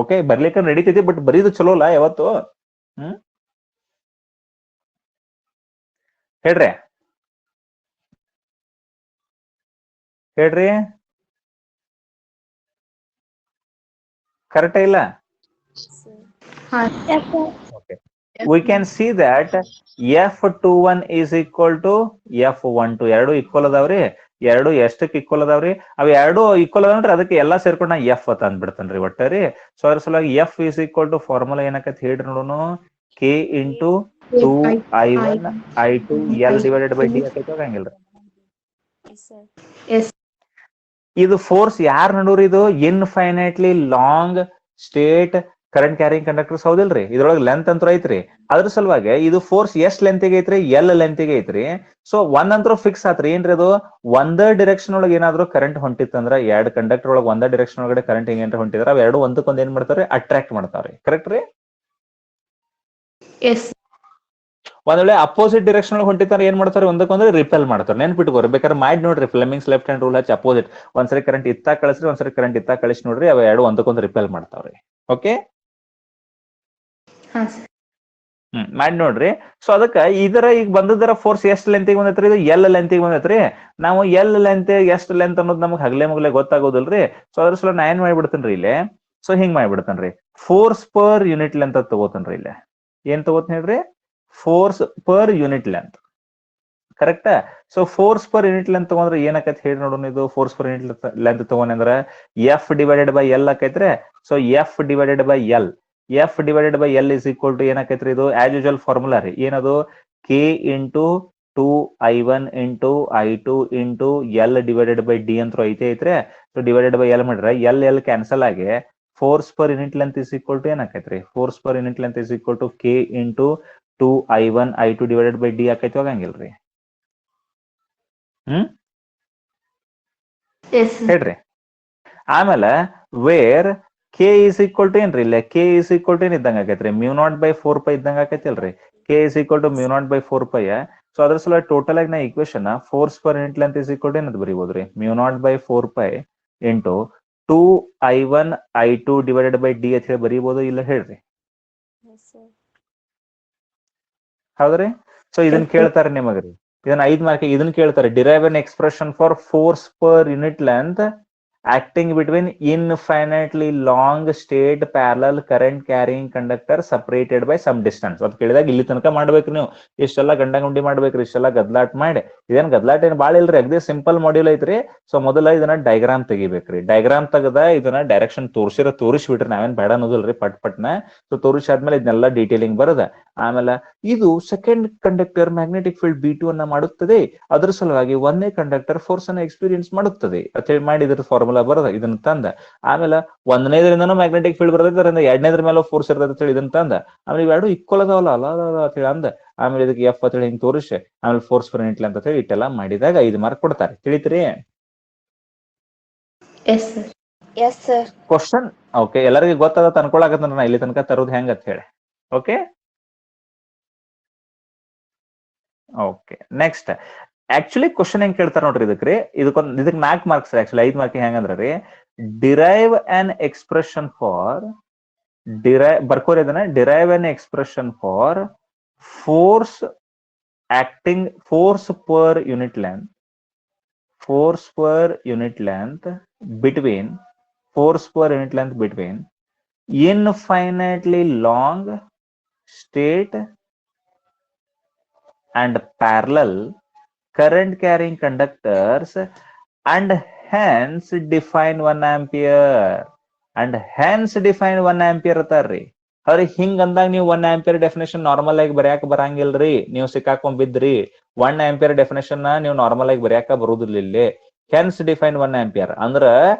ಓಕೆ, ಬರ್ಲಿಕ್ಕೆ ನಡೀತೈತಿ, ಬಟ್ ಬರೀದು ಚಲೋ ಅಲ್ಲ ಯಾವತ್ತು. ಹೇಳ್ರಿ ಹೇಳ್ರಿ, ಕರೆಕ್ಟ್ ಇಲ್ಲ? Okay. We can see that F21 is equal to F12. ಎರಡು ಈಕ್ವಲ್ ಅದಾವ್ರಿ. ಎರಡು ಎಷ್ಟಕ್ಕೆ ಈಕ್ವಲ್ ಅದಾವ್ರಿ? ಅವ್ ಎರಡು ಈಕ್ವಲ್ ಅದಾವ್ರಿ, ಅದಕ್ಕೆ ಎಲ್ಲಾ ಸೇರ್ಕೊಂಡು ನಾ ಎಫ್ ಅಂತ ಅಂದ್ಬಿಡ್ತೇನ್ರಿ ಒಟ್ಟರಿ. ಸೊ ಅದ್ರ ಸಲುವಾಗಿ F is equal to formula ಏನಕತ್ ಹೇಳ್ರಿ ನೋಡೋಣ. K into 2I1 I2 L divided by D ಆಕೈತೆ, ಹೋಗಂಗಿಲ್ರಿ? Yes. ಇದು ಫೋರ್ಸ್ ಯಾರ್ ನಡುವ್ರಿ? ಇದು infinitely long straight current carrying conductors ಹೌದಿಲ್ರಿ? ಇದ್ರೊಳಗೆ ಲೆಂತ್ ಅಂತೂ ಐತ್ರಿ. ಅದ್ರ ಸಲುವಾಗಿ ಇದು ಫೋರ್ಸ್ ಎಷ್ಟ್ ಲೆಂತ್ಗೆ ಐತ್ರಿ? ಎಲ್ ಲೆಂತ್ಗೆ ಐತ್ರಿ. ಸೊ ಒಂದಂತರೂ ಫಿಕ್ಸ್ ಆತ್ರಿ. ಏನ್ರಿ ಅದು? ಒಂದೇ ಡಿರೆಕ್ಷನ್ ಒಳಗೆ ಏನಾದ್ರು ಕರೆಂಟ್ ಹೊಂಟಿತ್ತಂದ್ರ, ಎರಡು ಕಂಡಕ್ಟರ್ ಒಳಗೆ ಒಂದೇ ಡಿರೆಕ್ಷನ್ ಒಳಗಡೆ ಕರೆಂಟ್ ಏನಾರ ಹೊಂಟಿದ್ರ, ಅವ್ ಎರಡು ಒಂದಕ್ಕೊಂದ್ ಏನ್ ಮಾಡ್ತಾವ್ರಿ? ಅಟ್ರಾಕ್ಟ್ ಮಾಡ್ತಾವ್ರಿ. ಕರೆಕ್ಟ್ ರೀ? Yes. ಒಂದ್ ವೇಳೆ ಅಪೋಸಿಟ್ ಡಿರೆಕ್ಷನ್ ಒಳಗೆ ಹೊಂಟಿತಾರೆ ಏನ್ ಮಾಡ್ತಾರೆ? ಒಂದಕ್ಕೊಂದ್ರೆ ರಿಪೆಲ್ ಮಾಡ್ತಾರೆ. ನೆನ್ಪಿಟ್ಕೋರಿ, ಬೇಕಾದ್ರೆ ಮಾಡಿ ನೋಡ್ರಿ. ಫ್ಲೆಮಿಂಗ್ಸ್ ಲೆಫ್ಟ್ ಹ್ಯಾಂಡ್ ರೂಲ್ ಹಚ್ಚಿ ಅಪೋಸಿಟ್ ಒಂದ್ಸರಿ ಕರೆಂಟ್ ಇತ್ತ ಕಳಿಸ್ರಿ, ಒಂದ್ಸರಿ ಕರೆಂಟ್ ಇತ್ತ ಕಳಿಸಿ ನೋಡ್ರಿ, ಅವ ಎರಡು ಒಂದಕ್ಕೊಂದು ರಿಪೆಲ್ ಮಾಡ್ತಾವ್ರಿ. ಓಕೆ, ಮಾಡಿ ನೋಡ್ರಿ. ಸೊ ಅದಕ್ಕ ಇದರ ಈಗ ಬಂದದರ ಫೋರ್ಸ್ ಎಷ್ಟ್ ಲೆಂತ್ಗೆ ಬಂದೈತ್ರಿ? ಇದು ಎಲ್ ಲೆಂತ್ಗೆ ಬಂದೈತ್ರಿ. ನಾವು ಎಲ್ ಲೆಂತ್ ಎಷ್ಟ್ ಲೆಂತ್ ಅನ್ನೋದು ನಮ್ಗೆ ಹಗ್ಲೆ ಮುಗ್ಲೆ ಗೊತ್ತಾಗೋದಿಲ್ರಿ. ಸೊ ಅದ್ರ ಸಲ ನಾ ಏನ್ ಮಾಡ್ಬಿಡ್ತೇನ್ರಿ ಇಲ್ಲೇ, ಸೊ ಹಿಂಗ್ ಮಾಡ್ಬಿಡ್ತೇನ್ರಿ, ಫೋರ್ಸ್ ಪರ್ ಯೂನಿಟ್ ಲೆಂತ್ ಅಂತ ತಗೋತೇನ್ರಿ. ಇಲ್ಲೇ ಏನ್ ತಗೋತೀನಿ ಹೇಳ್ರಿ? Force per unit length. Correct? So force per unit length ತಗೊಂಡ್ರೆ ಏನಕೈತಿ ಹೇಳಿ ನೋಡೋಣ. ಇದು ಫೋರ್ಸ್ ಪರ್ ಯೂನಿಟ್ ಲೆಂತ್ ತಗೊಂಡ್ರೆ ಎಫ್ ಡಿವೈಡೆಡ್ ಬೈ ಎಲ್ ಆಕೈತ್ರಿ. So F divided by L, F divided by L is equal to ಏನಕೈತ್ರಿ? ಇದು ಆಸ್ ಯೂಶುವಲ್ ಫಾರ್ಮುಲಾ ರೀ. ಏನದು? K into 2I1 into I2 into L divided by D ಅಂತ ಐತ್ರಿ. ಸೊ ಡಿವೈಡೆಡ್ ಬೈ ಎಲ್ ಮಾಡ್ರೆ ಎಲ್ ಎಲ್ ಕ್ಯಾನ್ಸಲ್ ಆಗಿ force per unit length is equal to ಏನಾಕೈತ್ರಿ? Force per unit length is equal to K into 2I1 I2 divided by D ಆಕೈತಿ, ಹೋಗಂಗಿಲ್ರಿ? ಹೇಳ್ರಿ. ಆಮೇಲೆ where K is equal to ಏನ್ರಿ? ಇಲ್ಲ ಕೆ ಇಸ್ ಈಕ್ವಲ್ ಟು ಏನ್ ಇದ್ದಂಗ ಆಕೈತ್ರಿ? μ0/4π ಇದ್ದಂಗ ಆಕೈತಿಲ್ರಿ? K is equal to μ0/4π. So ಅದ್ರ ಸಲ ಟೋಟಲ್ ಆಗಿ ನಾ equation force per unit length is equal to ಏನಂತ ಬರೀಬಹುದ್ರಿ? μ0/4π into 2I1 I2 divided by D ಅಂತ ಹೇಳಿ ಬರೀಬಹುದು, ಇಲ್ಲ ಹೇಳ್ರಿ? ಹೌದ್ರಿ? ಸೊ ಇದನ್ನ ಕೇಳ್ತಾರೆ ನಿಮಗ್ರಿ. ಇದನ್ನ 5 ಮಾರ್ಕ್ ಇದನ್ನ ಕೇಳ್ತಾರೆ. Derive an expression for force per unit length acting between infinitely long state parallel current carrying conductor separated by some distance. ಅದ್ ಕೇಳಿದಾಗ ಇಲ್ಲಿ ತನಕ ಮಾಡ್ಬೇಕು ನೀವು. ಇಷ್ಟೆಲ್ಲ ಗಂಡಗುಂಡಿ ಮಾಡ್ಬೇಕ್ರಿ, ಇಷ್ಟೆಲ್ಲ ಗದ್ಲಾಟ್ ಮಾಡಿ. ಇದೇನ್ ಗದ್ಲಾಟ್ ಏನ್ ಬಾಳ ಇಲ್ರಿ, ಅಗದಿ ಸಿಂಪಲ್ ಮಾಡ್ಯೂಲ್ ಐತ್ರಿ. ಸೊ ಮೊದಲ ಇದನ್ನ ಡೈಗ್ರಾಮ್ ತೆಗಿಬೇಕ್ರಿ. ಡೈಗ್ರಾಮ್ ತೆಗದ ಇದನ್ನ ಡೈರೆಕ್ಷನ್ ತೋರಿಸ್ಬಿಟ್ರಿ, ನಾವೇನ್ ಬೇಡ ಅನ್ನೋದಿಲ್ರಿ, ಪಟ್ನ. ಸೊ ತೋರಿಸಾದ್ಮೇಲೆ ಇದನ್ನೆಲ್ಲ ಡೀಟೇಲಿಂಗ್ ಬರದ ಆಮೇಲೆ ಇದು second conductor magnetic field B2 ಅನ್ನ ಮಾಡುತ್ತದೆ, ಅದರ ಸಲುವಾಗಿ ಒಂದೇ ಕಂಡಕ್ಟರ್ ಫೋರ್ಸ್ ಅನ್ನ ಎಕ್ಸ್ಪೀರಿಯನ್ಸ್ ಮಾಡುತ್ತದೆ ಅಂತ ಹೇಳಿ ಮಾಡಿ ಇದ್ರ ಫಾರ್ಮುಲಾ ಬರದ ಇದನ್ನ ತಂದ. ಆಮೇಲೆ ಒಂದನೇದ್ರಿಂದನೂ ಮ್ಯಾಗ್ನೆಟಿಕ್ ಫೀಲ್ಡ್ ಬರ್ತೈತೆ, ಅದರಿಂದ ಎರಡನೇದ್ರ ಮೇಲೆ ಫೋರ್ಸ್ ಇರ್ತೈತೆ ಹೇಳಿ ಇದನ್ನ ತಂದ. ಆಮೇಲೆ ಇವೆರಡು ಈಕ್ವಲ್ ಅದಾವಲ್ಲ ಅಲ್ಲ ಅಂತ ಹೇಳಿ ಅಂದ. ಆಮೇಲೆ ಇದಕ್ಕೆ ಎಫ್ ಅಂತ ಹೇಳಿ ಹಿಂಗ್ ತೋರಿಸಿ ಆಮೇಲೆ ಫೋರ್ಸ್ ಪರ್ ಯೂನಿಟ್ ಲೆಂತ್ ಅಂತ ಹೇಳಿ ಇಟ್ಟೆಲ್ಲ ಮಾಡಿದಾಗ 5 ಮಾರ್ಕ್ ಕೊಡ್ತಾರೆ. ತಿಳಿತ್ರಿ? ಕ್ವಶನ್ ಓಕೆ, ಎಲ್ಲರಿಗೂ ಗೊತ್ತಾಗತ್ತ ಅನ್ಕೊಳಕತ್ತ ನಾ ಇಲ್ಲಿ ತನಕ ತರೋದು ಹೆಂಗ ಅಂತ ಹೇಳಿ. Okay okay, next actually question ಹೆಂಗ್ ಕೇಳ್ತಾರ ನೋಡ್ರಿ. ಇದಕ್ಕೆ 4 ಮಾರ್ಕ್ಸ್ ಆಕ್ಚುಲಿ 5 ಮಾರ್ಕ್ ಹೆಂಗಂದ್ರ ರೀ, ಡಿರೈವ್ ಅನ್ ಎಕ್ಸ್ಪ್ರೆಷನ್ ಫಾರ್ ಬರ್ಕೋರಿ ಅದನ್ನ. Derive an expression for force acting force per unit length between infinitely long state and parallel current carrying conductors and hence define 1 ampere. And hence define 1 ampere ಅತ್ತಾರ್ರಿ. ಅವ್ರಿ ಹಿಂಗ್ ಅಂದಾಗ ನೀವು 1 ಆಂಪಿಯರ್ ಡೆಫಿನೇಷನ್ ನಾರ್ಮಲ್ ಆಗಿ ಬರೆಯಾಕ ಬರಂಗಿಲ್ರಿ. ನೀವು ಸಿಕ್ಕಾಕೊಂಡ್ ಬಿದ್ರಿ. 1 ಆಂಪಿಯರ್ ಡೆಫಿನೇಷನ್ ನೀವು ನಾರ್ಮಲ್ ಆಗಿ ಬರೆಯಾಕ ಬರುದಿಲ್ಲ ಇಲ್ಲಿ. ಹೆನ್ಸ್ ಡಿಫೈನ್ 1 ಆಂಪಿಯರ್ ಅಂದ್ರ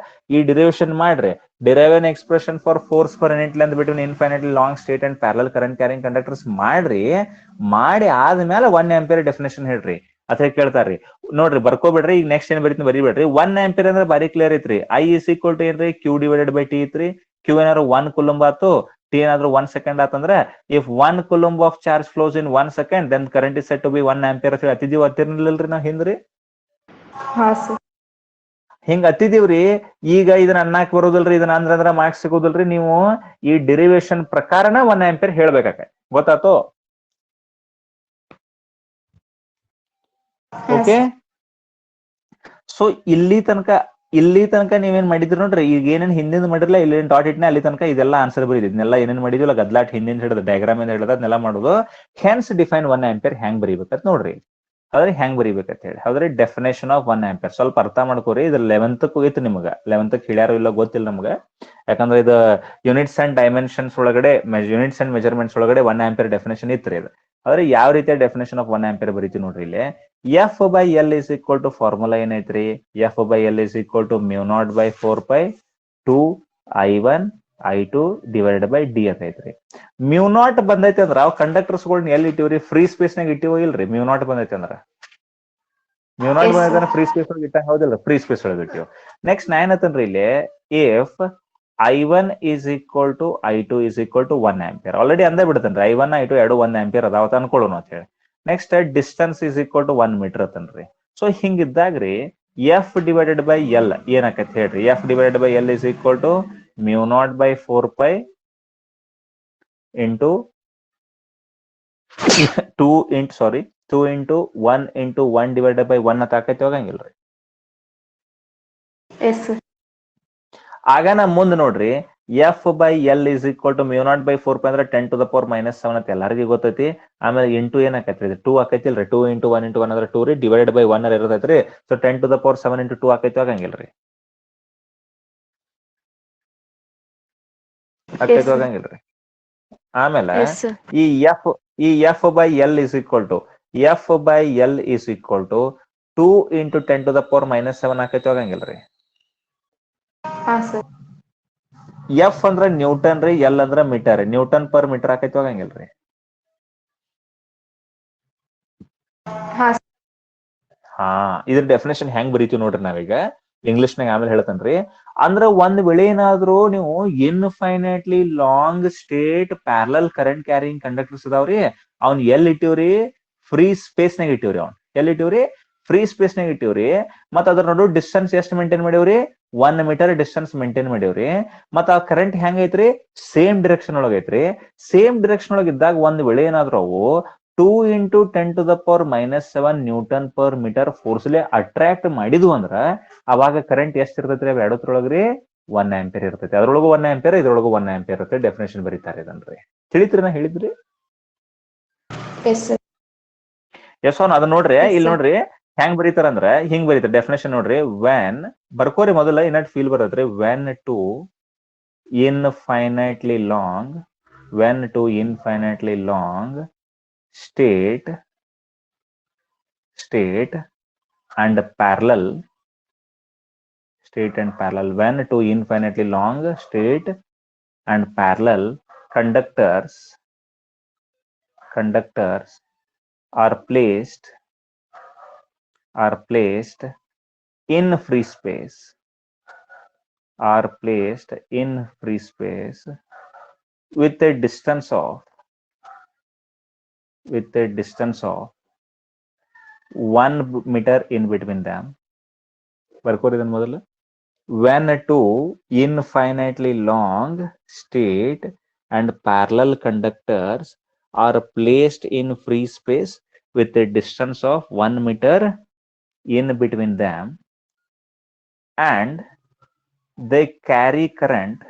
ಈ ಡಿರೈವೇಶನ್ ಮಾಡ್ರಿ. Derive an expression for force per unit length between infinitely long straight and parallel current carrying conductors ಮಾಡ್ರಿ. ಮಾಡಿ ಆದ್ಮೇಲೆ 1 ಆಂಪಿಯರ್ ಡೆಫಿನೇಷನ್ ಹೇಳ್ರಿ ಅಂತ ಕೇಳ್ತಾರ್ರಿ. ನೋಡ್ರಿ ಬರ್ಕೋಬಿಡ್ರಿ. ಈಗ ನೆಕ್ಸ್ಟ್ ಏನ್ ಬರೀತೀನಿ ಬರೀಬೇಡ್ರಿ. 1 ಆಂಪಿಯರ್ ಅಂದ್ರೆ ಬಾರಿ ಕ್ಲಿಯರ್ ಐತ್ರಿ. ಐ ಇಸ್ ಈಕ್ವಲ್ ಟು ಏನ್ರಿ ಕ್ಯೂ ಡಿವೈಡೆಡ್ ಬೈ ಟಿ ಐತ್ರಿ. ಕ್ಯೂ ಏನಾದ್ರು 1 ಕೂಲಂಬ್ ಆತು, ಟಿ ಏನಾದ್ರು 1 ಸೆಕೆಂಡ್ ಆತಂದ್ರ if 1 coulomb of charge flows in 1 second then current is set to be 1 ampere ಅಂತ ಅತಿದೀವಿ ಅತ್ತಿರ್ಲಿಲ್ರಿ ನಾವ್ ಹಿಂದ್ರಿ. ಹಾ ಸರ್. ಹಿಂಗ ಹತ್ತಿದೀವ್ರಿ. ಈಗ ಇದನ್ನ ಅನ್ನಕ್ ಬರೋದಿಲ್ರಿ. ಇದನ್ನ ಅಂದ್ರ ಮಾರ್ಕ್ಸ್ ಸಿಗೋದಿಲ್ರಿ. ನೀವು ಈ ಡಿರಿವೇಶನ್ ಪ್ರಕಾರನ 1 ಆಂಪಿಯರ್ ಹೇಳ್ಬೇಕಾಕ. ಗೊತ್ತಾತು? ಓಕೆ. ಸೊ ಇಲ್ಲಿ ತನಕ ನೀವೇನ್ ಮಾಡಿದ್ರಿ ನೋಡ್ರಿ. ಈಗ ಏನೇನ್ ಹಿಂದಿನ ಮಾಡಿರಲ್ಲ ಇಲ್ಲಿ ಡಾಟ್ ಇಟ್ನ ಅಲ್ಲಿ ತನಕ ಇದೆಲ್ಲ ಆನ್ಸರ್ ಬರೀದಿದ್ನೆಲ್ಲ ಏನೇನ್ ಮಾಡಿದಿಲ್ಲ ಗದ್ಲಾಟ್ ಹಿಂದಿನ ಹಿಡಿದ ಡಯಾಗ್ರಾಮ್ ಏನ್ ಹಿಡಿದ ಅದನ್ನೆಲ್ಲ ಮಾಡೋದು. ಹೆನ್ಸ್ ಡಿಫೈನ್ 1 ಆಂಪಿಯರ್ ಹೆಂಗ್ ಬರೀಬೇಕಂತ ನೋಡ್ರಿ. ಆದ್ರೆ ಹೆಂಗ್ ಬರೀಬೇಕಂತ ಹೇಳಿ ಹೌದ್ರಿ. ಡೆಫಿನೇಷನ್ ಆಫ್ 1 ಆಂಪಿಯರ್ ಸ್ವಲ್ಪ ಅರ್ಥ ಮಾಡ್ಕೋರಿ. ಇದು 11th ಹೋಗಿತ್ತು ನಿಮ್ಗ. 11th ಹೇಳ್ಯಾರೋ ಇಲ್ಲ ಗೊತ್ತಿಲ್ಲ ನಮ್ಗ. ಯಾಕಂದ್ರೆ ಇದು ಯೂನಿಟ್ಸ್ ಅಂಡ್ ಡೈಮೆನ್ಷನ್ಸ್ ಒಳಗಡೆ ಯೂನಿಟ್ಸ್ ಅಂಡ್ ಮೆಜರ್ಮೆಂಟ್ಸ್ ಒಳಗಡೆ 1 ಆಂಪಿಯರ್ ಡೆಫಿನೇಷನ್ ಇತ್ರಿ ಇದು. ಆದ್ರೆ ಯಾವ ರೀತಿಯ ಡೆಫಿನೇಷನ್ ಆಫ್ 1 ಆಂಪಿಯರ್ ಬರೀತೀವಿ ನೋಡ್ರಿ ಇಲ್ಲಿ. F by L is equal to formula ಏನೈತ್ರಿ. F by L is equal to mu naught by 4 pi 2 I1 I2 divided by D ಅಂತ ಐತ್ರಿ. ಮ್ಯೂ ನಾಟ್ ಬಂದೈತಿ ಅಂದ್ರ ಅವ್ ಕಂಡಕ್ಟರ್ಸ್ ಗಳನ್ನ ಎಲ್ಲಿ ಇಟ್ಟಿವ್ರಿ. ಫ್ರೀ ಸ್ಪೇಸ್ ನಾಗ ಇಟ್ಟಿವೋ ಇಲ್ರಿ. ಮ್ಯೂ ನಾಟ್ ಬಂದೈತಿ ಅಂದ್ರ ಮ್ಯೂ ನಾಟ್ ಬಂದೈತಿ ಫ್ರೀ ಸ್ಪೇಸ್ ಒಳಗೆ ಇಟ್ಟ ಹೌದಿಲ್ಲ. ಫ್ರೀ ಸ್ಪೇಸ್ ಒಳಗೆ ಇಟ್ಟಿವ್. ನೆಕ್ಸ್ಟ್ ನಾ ಏನತ್ತನ್ರಿ ಇಲ್ಲಿ if I1 is equal to I2 is equal to 1 ampere already ಅಂದೇ ಬಿಡ್ತೇನ್ರಿ. I1 I2 ಎರಡು 1 ಆಂಪಿಯರ್ ಅದಾವತ್ ಅನ್ಕೊಳ್ಳೋಣ ಅಂತ ಹೇಳಿ. Next distance is equal to 1 metre ಅಂತನ್ರಿ. ಸೊ ಹಿಂಗಿದ್ದಾಗ್ರಿ ಎಫ್ ಡಿವೈಡೆಡ್ ಬೈ ಎಲ್ ಏನಾಕೈತಿ ಹೇಳ್ರಿ. F divided by L is equal to mu naught by 4 pi into 2 into 1 into 1 divided by 1 ಅಂತ ಆಕೈತಿ ಹೋಗಂಗಿಲ್ರಿ. ಆಗ ನಾ ಮುಂದ್ ನೋಡ್ರಿ F by L is equal to mu naught by 4 pi ಅಂದ್ರೆ 10⁻⁷ ಅಂತ ಎಲ್ಲರಿಗೂ ಗೊತ್ತೈತಿ. ಆಮೇಲೆ ಇಂಟು ಏನ್ ಆಕೈತ್ರಿ 2 ಆಕೈತಿಲ್ರಿ. 2 ಇಂಟು 1 ಇಂಟು 1 ಅಂದ್ರೆ 2 ರೀ ಡಿವೈಡೆಡ್ ಬೈ 1 ಇರೋದೈತ್ರಿ. ಸೊ 10⁻⁷ ಇಂಟು 2 ಆಕೈತಿ ಹೋಗಂಗಿಲ್ರಿ. ಆಕೈತಿ ಹೋಗಂಗಿಲ್ರಿ. ಆಮೇಲೆ ಈ F by L is equal to 2 into 10⁻⁷ ಆಕೈತಿ ಹೋಗಂಗಿಲ್ರಿ. ಎಫ್ ಅಂದ್ರ ನ್ಯೂಟನ್ ರೀ. ಎಲ್ ಅಂದ್ರ ಮೀಟರ್. ನ್ಯೂಟನ್ ಪರ್ ಮೀಟರ್ ಆಕೈತಿ ಹೋಗಂಗಿಲ್ರಿ. ಹಾ ಇದ್ರ ಡೆಫಿನೇಷನ್ ಹೆಂಗ್ ಬರೀತೀವಿ ನೋಡ್ರಿ ನಾವೀಗ ಇಂಗ್ಲಿಷ್ನಾಗ ಆಮೇಲೆ ಹೇಳ್ತೇನ್ರಿ. ಅಂದ್ರ ಒಂದ್ ವೇಳೆ ಏನಾದ್ರು ನೀವು infinitely long straight parallel current carrying conductors ಅದಾವ್ರಿ ಅವ್ನ್ ಎಲ್ಲಿ ಇಟ್ಟಿವ್ರಿ. ಫ್ರೀ ಸ್ಪೇಸ್ ನಾಗ ಇಟ್ಟಿವ್ರಿ. ಅವ್ನ್ ಎಲ್ಲಿ ಇಟ್ಟಿವ್ರಿ. ಫ್ರೀ ಸ್ಪೇಸ್ ನಾಗ ಇಟ್ಟಿವ್ರಿ. ಮತ್ತ ಅದ್ರ ನೋಡು ಡಿಸ್ಟೆನ್ಸ್ ಎಷ್ಟು ಮೇಂಟೈನ್ ಮಾಡಿವ್ರಿ. 1 ಮೀಟರ್ ಡಿಸ್ಟೆನ್ಸ್ ಮೇಂಟೈನ್ ಮಾಡಿವ್ರಿ. ಮತ್ತ ಆ ಕರೆಂಟ್ ಹೆಂಗ್ ಐತ್ರಿ. ಸೇಮ್ ಡಿರೆಕ್ಷನ್ ಒಳಗ ಐತ್ರಿ. ಸೇಮ್ ಡಿರೆಕ್ಷನ್ ಒಳಗ ಇದ್ದಾಗ ಒಂದ್ ವೇಳೆ ಏನಾದ್ರು ಅವು 2 ಇಂಟು 10⁻⁷ ನ್ಯೂಟನ್ ಪರ್ ಮೀಟರ್ ಫೋರ್ಸ್ಲೆ ಅಟ್ರಾಕ್ಟ್ ಮಾಡಿದ್ವು ಅಂದ್ರ ಅವಾಗ ಕರೆಂಟ್ ಎಷ್ಟ್ ಇರ್ತೈತ್ರಿ ಅವ್ ಎರಡತ್ರೊಳಗ್ರಿ 1 ಆಂಪಿಯರ್ ಇರ್ತೈತಿ. ಅದ್ರೊಳಗು 1 ಆಂಪಿಯರ್ ಇದ್ರೊಳಗು 1 ಆಂಪಿಯರ್ ಇರುತ್ತೆ. ಡೆಫಿನೇಷನ್ ಬರೀತಾರೆ ಇದನ್ರಿ. ತಿಳಿತ್ರಿ ನಾ ಹೇಳಿದ್ರಿ. ಎಸ್ ಅವ್ನ ಅದನ್ನ ನೋಡ್ರಿ. ಇಲ್ಲಿ ನೋಡ್ರಿ ಹೆಂಗ್ ಬರೀತಾರಂದ್ರ ಹಿಂಗ್ ಬರೀತಾರ ಡೆಫಿನೇಷನ್ ನೋಡ್ರಿ. ವ್ಯಾನ್ ಬರ್ಕೋರಿ ಮೊದಲ ಇನ್ನಟ್ ಫೀಲ್ ಬರತ್ರಿ. When two infinitely long state and parallel when two infinitely long state and parallel conductors are placed in free space with a distance of 1 meter in between them. ಬರ್ಕೋರಿ ಇದನ್ನ ಮೊದಲು. When two infinitely long state and parallel conductors are placed in free space with a distance of 1 meter in between them and they carry current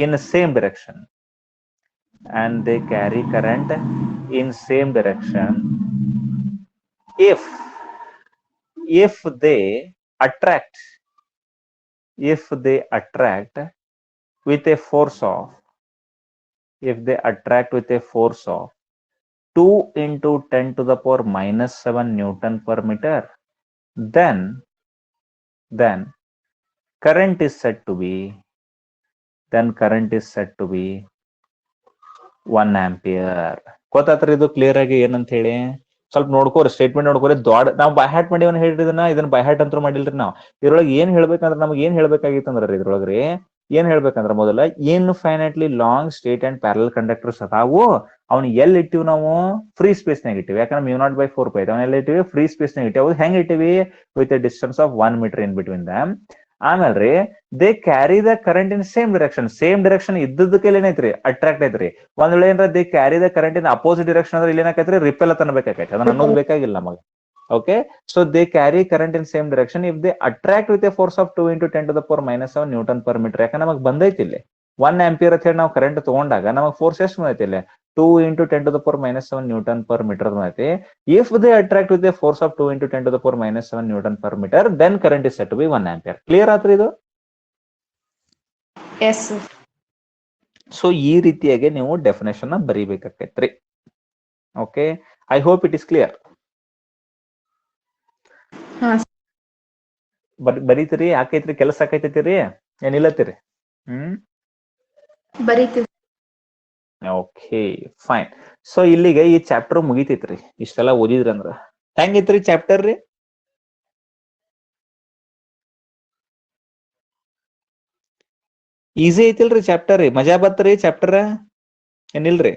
in the same direction if they attract if they attract with a force of if they attract with a force of 2 into 10 to the power minus 7 Newton per meter, then current is said to be 1 ampere. ಗೊತ್ತಾತ್ರಿ ಇದು ಕ್ಲಿಯರ್ ಆಗಿ ಏನಂತ ಹೇಳಿ? ಸ್ವಲ್ಪ ನೋಡ್ಕೋರಿ, ಸ್ಟೇಟ್ಮೆಂಟ್ ನೋಡ್ಕೋರಿ. ದೊಡ್ಡ ನಾವು ಬೈ ಹ್ಯಾಟ್ ಮಾಡಿವನ್ನ ಹೇಳಿದ್ರನ್ನ ಇದನ್ನ ಬೈ ಹ್ಯಾಟ್ ಅಂತೂ ಮಾಡಿಲ್ರಿ ನಾವು. ಇದ್ರೊಳಗೆ ಏನ್ ಹೇಳ್ಬೇಕಂದ್ರೆ ನಮ್ಗೆ ಏನ್ ಹೇಳ್ಬೇಕಾಗಿತ್ತಂದ್ರ ಇದ್ರೊಳಗ್ರಿ ಏನ್ ಹೇಳ್ಬೇಕಂದ್ರ ಮೊದಲ infinitely long straight and parallel conductors ಅದಾವು. ಅವ್ನ ಎಲ್ಲಿ ಇಟ್ಟಿವಿ ನಾವು? ಫ್ರೀ ಸ್ಪೇಸ್ ನಾಗ ಇಟ್ಟಿವಿ. ಯಾಕಂದ್ರೆ μ0/4 ಅವ್ನ ಎಲ್ಲಿ ಇಟ್ಟಿವಿ? ಫ್ರೀ ಸ್ಪೇಸ್ ನಾಗ ಇಟ್ಟಿವಿ. ಅವು ಹೆಂಗ್ ಇಟ್ಟಿವಿ? With a distance of 1 metre in between them. ಆಮೇಲ್ರಿ they carry the current in same direction ಇದ್ದದಕ್ಕೆ ಏನೈತ್ರಿ? ಅಟ್ರಾಕ್ಟ್ ಐತ್ರಿ. ಒಂದ್ ವೇಳೆ ಏನ್ರ they carry the current in opposite direction ಅಂದ್ರೆ ಇಲ್ಲಿ ಏನಾಕೈತ್ರಿ? ರಿಪೆಲ್ ಅಂತ ಅನ್ಬೇಕಾಗೈತಿ. ಅದನ್ನ ಅನ್ನೋದು ಬೇಕಾಗಿಲ್ಲ ನಮಗೆ. Okay, so they carry current in same direction if they attract with A force of 2 into 10 to the power minus 7 Newton per meter. ಯಾಕಂದ್ರೆ ನಮಗ್ ಬಂದೈತಿ ಇಲ್ಲಿ 1 ಆಂಪಿಯರ್ ಅಂತ ಹೇಳಿ ನಾವು ಕರೆಂಟ್ ತಗೊಂಡಾಗ ನಮಗ್ ಫೋರ್ಸ್ ಎಷ್ಟು ಬಂದೈತಿ ಇಲ್ಲಿ? 2 into 10 to the power minus 7 Newton per meter ಬಂದೈತಿ. If they attract with a force of 2 into 10 to the power minus 7 Newton per meter, then current is said to be 1 ampere. Clear ಆತ್ರಿ ಇದು? Yes, sir. ಸೊ ಈ ರೀತಿಯಾಗಿ ನೀವು ಡೆಫಿನೇಷನ್ ಬರೀಬೇಕಾಕೈತ್ರಿ. Okay, I hope it is clear. ಹಾ ಬರೀತೀರಿ? ಆಕೈತ್ರಿ? ಕೆಲಸ ಆಕೈತಿರಿ? ಏನಿಲ್ಲತ್ತೀರಿ? ಬರೀತೀವಿ. Okay, fine. ಸೊ ಇಲ್ಲಿಗೆ ಈ ಚಾಪ್ಟರ್ ಮುಗಿತೈತ್ರಿ. ಇಷ್ಟೆಲ್ಲ ಓದಿದ್ರಿ ಅಂದ್ರ ಹೆಂಗೈತ್ರಿ ಚಾಪ್ಟರ್ ರೀ? ಈಸಿ ಐತಿಲ್ರಿ ಚಾಪ್ಟರ್ ರೀ? ಮಜಾ ಬತ್ರಿ ಚಾಪ್ಟರ್? ಏನಿಲ್ರಿ?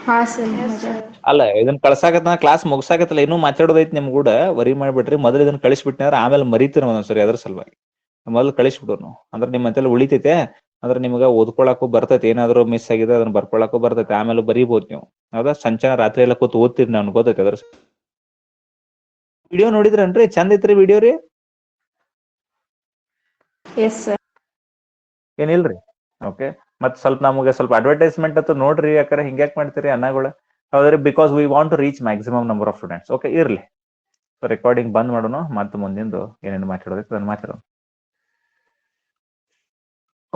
ಹಾ ಸರ್. ಅಲ್ಲ, ಇದನ್ನ ಕಳ್ಸಾಕತ್ತ ಕ್ಲಾಸ್ ಮುಗ್ಸಾಕತ್ತಲ್ಲ, ಇನ್ನೂ ಮಾತಾಡೋದೈತಿ ನಿಮ್ ಕೂಡ. ವರಿ ಮಾಡ್ಬಿಟ್ರಿ. ಮೊದಲು ಇದನ್ನ ಕಳಿಸ್ಬಿಟ್ನಿ ಅಂದ್ರೆ ಆಮೇಲೆ ಮರಿತೀರ ಒಂದೊಂದ್ಸರಿ. ಅದ್ರ ಸಲುವಾಗಿ ಮೊದಲು ಕಳಿಸ್ಬಿಡೋನು ಅಂದ್ರೆ ನಿಮ್ಮ ಅಂತೆಲ್ಲ ಉಳಿತೈತೆ. ಅಂದ್ರೆ ನಿಮ್ಗ ಓದ್ಕೊಳಕ್ಕೂ ಬರ್ತೈತಿ. ಏನಾದ್ರು ಮಿಸ್ ಆಗಿದೆ ಅದನ್ನ ಬರ್ಕೊಳಕ್ಕೂ ಬರ್ತೈತಿ. ಆಮೇಲೆ ಬರೀಬಹುದು ನೀವು. ಹೌದಾ? ಸಂಚಾನ ರಾತ್ರಿ ಎಲ್ಲ ಕೂತ್ ಓದ್ತೀರಿ, ನಾನು ಗೊತ್ತೈತಿ. ಅದ್ರ ವಿಡಿಯೋ ನೋಡಿದ್ರನ್ರಿ? ಚಂದ ಐತ್ರಿ ವಿಡಿಯೋ ರೀ? Yes sir. ಏನಿಲ್ರಿ? ಓಕೆ, ಮತ್ ಸ್ವಲ್ಪ ನಮಗೆ ಸ್ವಲ್ಪ ಅಡ್ವರ್ಟೈಸ್ಮೆಂಟ್ ಅಂತ ನೋಡ್ರಿ. ಯಾಕಂದ್ರೆ ಹಿಂಗ್ಯಾಕ್ ಮಾಡ್ತೀರಿ ಅನ್ನಗಳು? ಹೌದ್ರಿ, because we want to reach maximum number of students. Okay, ಇರ್ಲಿ. ರೆಕಾರ್ಡಿಂಗ್ ಬಂದ್ ಮಾಡೋಣ. ಮತ್ತೆ ಮುಂದಿಂದು ಏನೇನು ಮಾತಾಡೋದೈತೆ ಅದನ್ನ ಮಾತಾಡೋಣ.